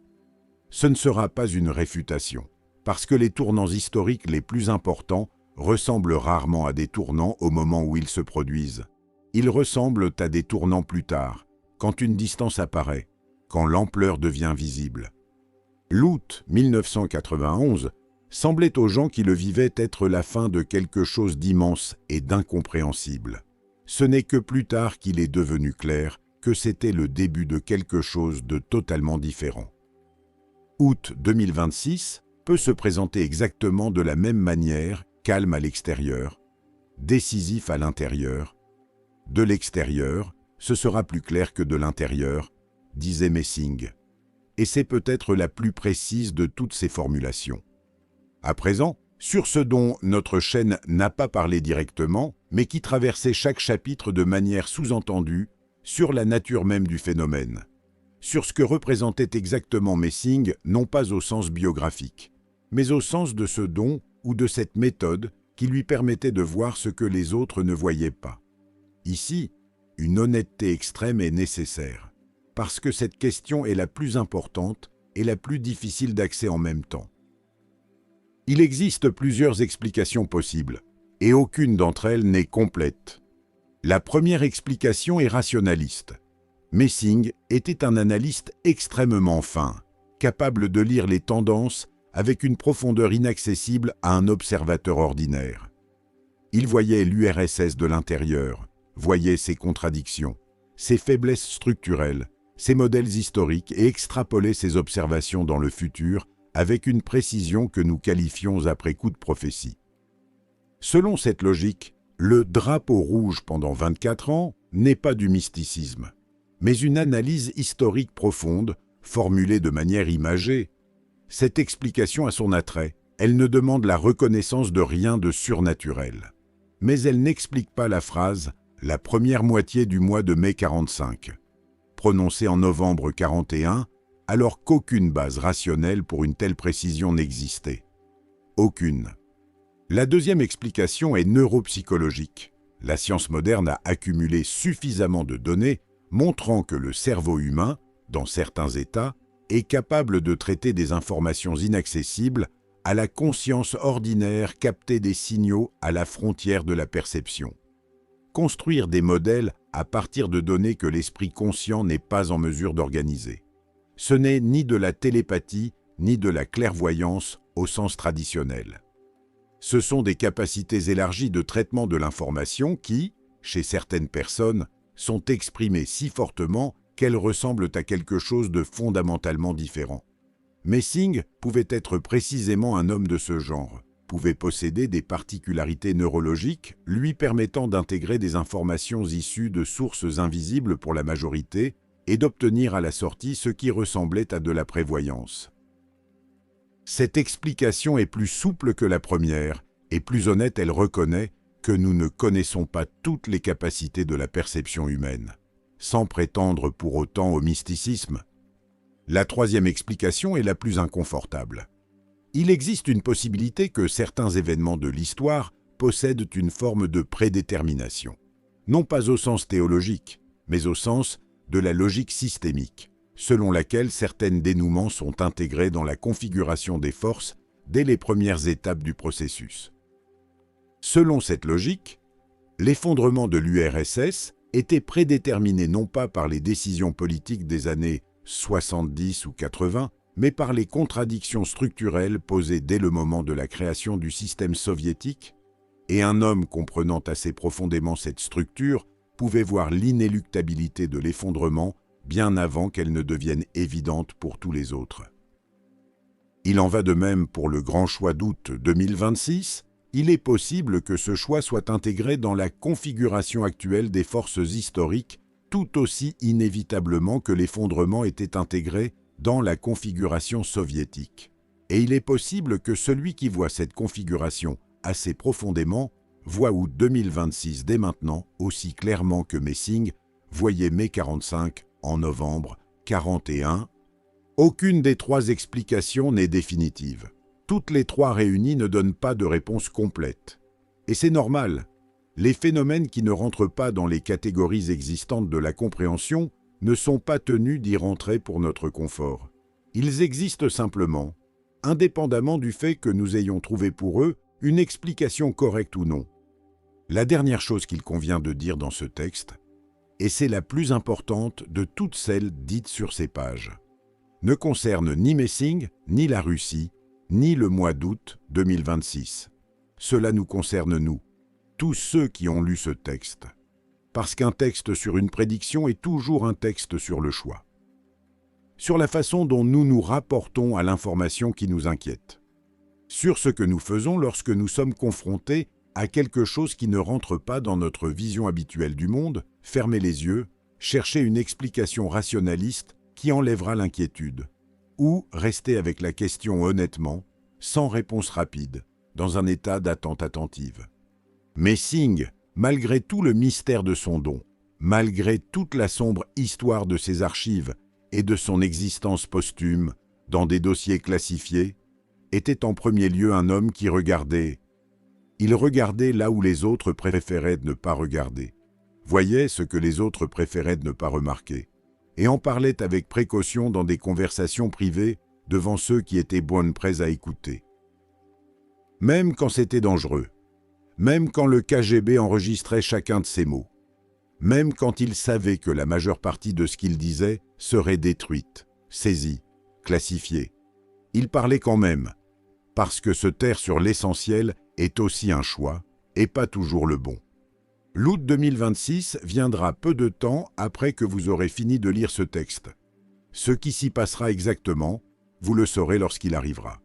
ce ne sera pas une réfutation, parce que les tournants historiques les plus importants ressemblent rarement à des tournants au moment où ils se produisent. Ils ressemblent à des tournants plus tard, quand une distance apparaît, quand l'ampleur devient visible. L'août 1991 semblait aux gens qui le vivaient être la fin de quelque chose d'immense et d'incompréhensible. Ce n'est que plus tard qu'il est devenu clair que c'était le début de quelque chose de totalement différent. Août 2026 peut se présenter exactement de la même manière, calme à l'extérieur, décisif à l'intérieur. De l'extérieur, ce sera plus clair que de l'intérieur, disait Messing. Et c'est peut-être la plus précise de toutes ces formulations. À présent, sur ce dont notre chaîne n'a pas parlé directement, mais qui traversait chaque chapitre de manière sous-entendue, sur la nature même du phénomène, sur ce que représentait exactement Messing, non pas au sens biographique, mais au sens de ce don ou de cette méthode qui lui permettait de voir ce que les autres ne voyaient pas. Ici, une honnêteté extrême est nécessaire, parce que cette question est la plus importante et la plus difficile d'accès en même temps. Il existe plusieurs explications possibles, et aucune d'entre elles n'est complète. La première explication est rationaliste. Messing était un analyste extrêmement fin, capable de lire les tendances avec une profondeur inaccessible à un observateur ordinaire. Il voyait l'URSS de l'intérieur, voyait ses contradictions, ses faiblesses structurelles, ses modèles historiques et extrapolait ses observations dans le futur avec une précision que nous qualifions après coup de prophétie. Selon cette logique, le drapeau rouge pendant 24 ans n'est pas du mysticisme, mais une analyse historique profonde, formulée de manière imagée. Cette explication a son attrait, elle ne demande la reconnaissance de rien de surnaturel. Mais elle n'explique pas la phrase « la première moitié du mois de mai 45 », prononcée en novembre 41, alors qu'aucune base rationnelle pour une telle précision n'existait. Aucune. La deuxième explication est neuropsychologique. La science moderne a accumulé suffisamment de données montrant que le cerveau humain, dans certains états, est capable de traiter des informations inaccessibles à la conscience ordinaire, capter des signaux à la frontière de la perception. Construire des modèles à partir de données que l'esprit conscient n'est pas en mesure d'organiser. Ce n'est ni de la télépathie, ni de la clairvoyance au sens traditionnel. Ce sont des capacités élargies de traitement de l'information qui, chez certaines personnes, sont exprimées si fortement qu'elles ressemblent à quelque chose de fondamentalement différent. Messing pouvait être précisément un homme de ce genre, pouvait posséder des particularités neurologiques lui permettant d'intégrer des informations issues de sources invisibles pour la majorité et d'obtenir à la sortie ce qui ressemblait à de la prévoyance. Cette explication est plus souple que la première, et plus honnête, elle reconnaît que nous ne connaissons pas toutes les capacités de la perception humaine, sans prétendre pour autant au mysticisme. La troisième explication est la plus inconfortable. Il existe une possibilité que certains événements de l'histoire possèdent une forme de prédétermination, non pas au sens théologique, mais au sens de la logique systémique, selon laquelle certains dénouements sont intégrés dans la configuration des forces dès les premières étapes du processus. Selon cette logique, l'effondrement de l'URSS était prédéterminé non pas par les décisions politiques des années 70 ou 80, mais par les contradictions structurelles posées dès le moment de la création du système soviétique, et un homme comprenant assez profondément cette structure pouvait voir l'inéluctabilité de l'effondrement bien avant qu'elle ne devienne évidente pour tous les autres. Il en va de même pour le grand choix d'août 2026. Il est possible que ce choix soit intégré dans la configuration actuelle des forces historiques tout aussi inévitablement que l'effondrement était intégré dans la configuration soviétique. Et il est possible que celui qui voit cette configuration assez profondément voit août 2026 dès maintenant aussi clairement que Messing voyait mai 45 en novembre 41. Aucune des trois explications n'est définitive. Toutes les trois réunies ne donnent pas de réponse complète. Et c'est normal. Les phénomènes qui ne rentrent pas dans les catégories existantes de la compréhension ne sont pas tenus d'y rentrer pour notre confort. Ils existent simplement, indépendamment du fait que nous ayons trouvé pour eux une explication correcte ou non. La dernière chose qu'il convient de dire dans ce texte, et c'est la plus importante de toutes celles dites sur ces pages, ne concerne ni Messing, ni la Russie, ni le mois d'août 2026. Cela nous concerne nous, tous ceux qui ont lu ce texte. parce qu'un texte sur une prédiction est toujours un texte sur le choix. Sur la façon dont nous nous rapportons à l'information qui nous inquiète. Sur ce que nous faisons lorsque nous sommes confrontés à quelque chose qui ne rentre pas dans notre vision habituelle du monde, fermer les yeux, chercher une explication rationaliste qui enlèvera l'inquiétude, ou rester avec la question honnêtement, sans réponse rapide, dans un état d'attente attentive. Messing, malgré tout le mystère de son don, malgré toute la sombre histoire de ses archives et de son existence posthume dans des dossiers classifiés, était en premier lieu un homme qui regardait. Il regardait là où les autres préféraient de ne pas regarder, voyait ce que les autres préféraient de ne pas remarquer, et en parlait avec précaution dans des conversations privées devant ceux qui étaient bonnes prêts à écouter. Même quand c'était dangereux, même quand le KGB enregistrait chacun de ses mots, même quand il savait que la majeure partie de ce qu'il disait serait détruite, saisie, classifiée, il parlait quand même, parce que se taire sur l'essentiel est aussi un choix, et pas toujours le bon. L'août 2026 viendra peu de temps après que vous aurez fini de lire ce texte. Ce qui s'y passera exactement, vous le saurez lorsqu'il arrivera.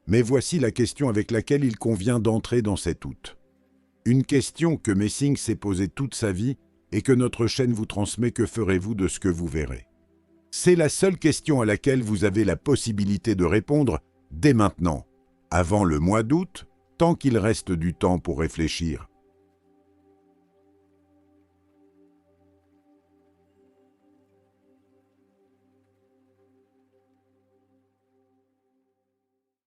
Mais voici la question avec laquelle il convient d'entrer dans cet août. Une question que Messing s'est posée toute sa vie et que notre chaîne vous transmet: que ferez-vous de ce que vous verrez? C'est la seule question à laquelle vous avez la possibilité de répondre dès maintenant, avant le mois d'août, tant qu'il reste du temps pour réfléchir.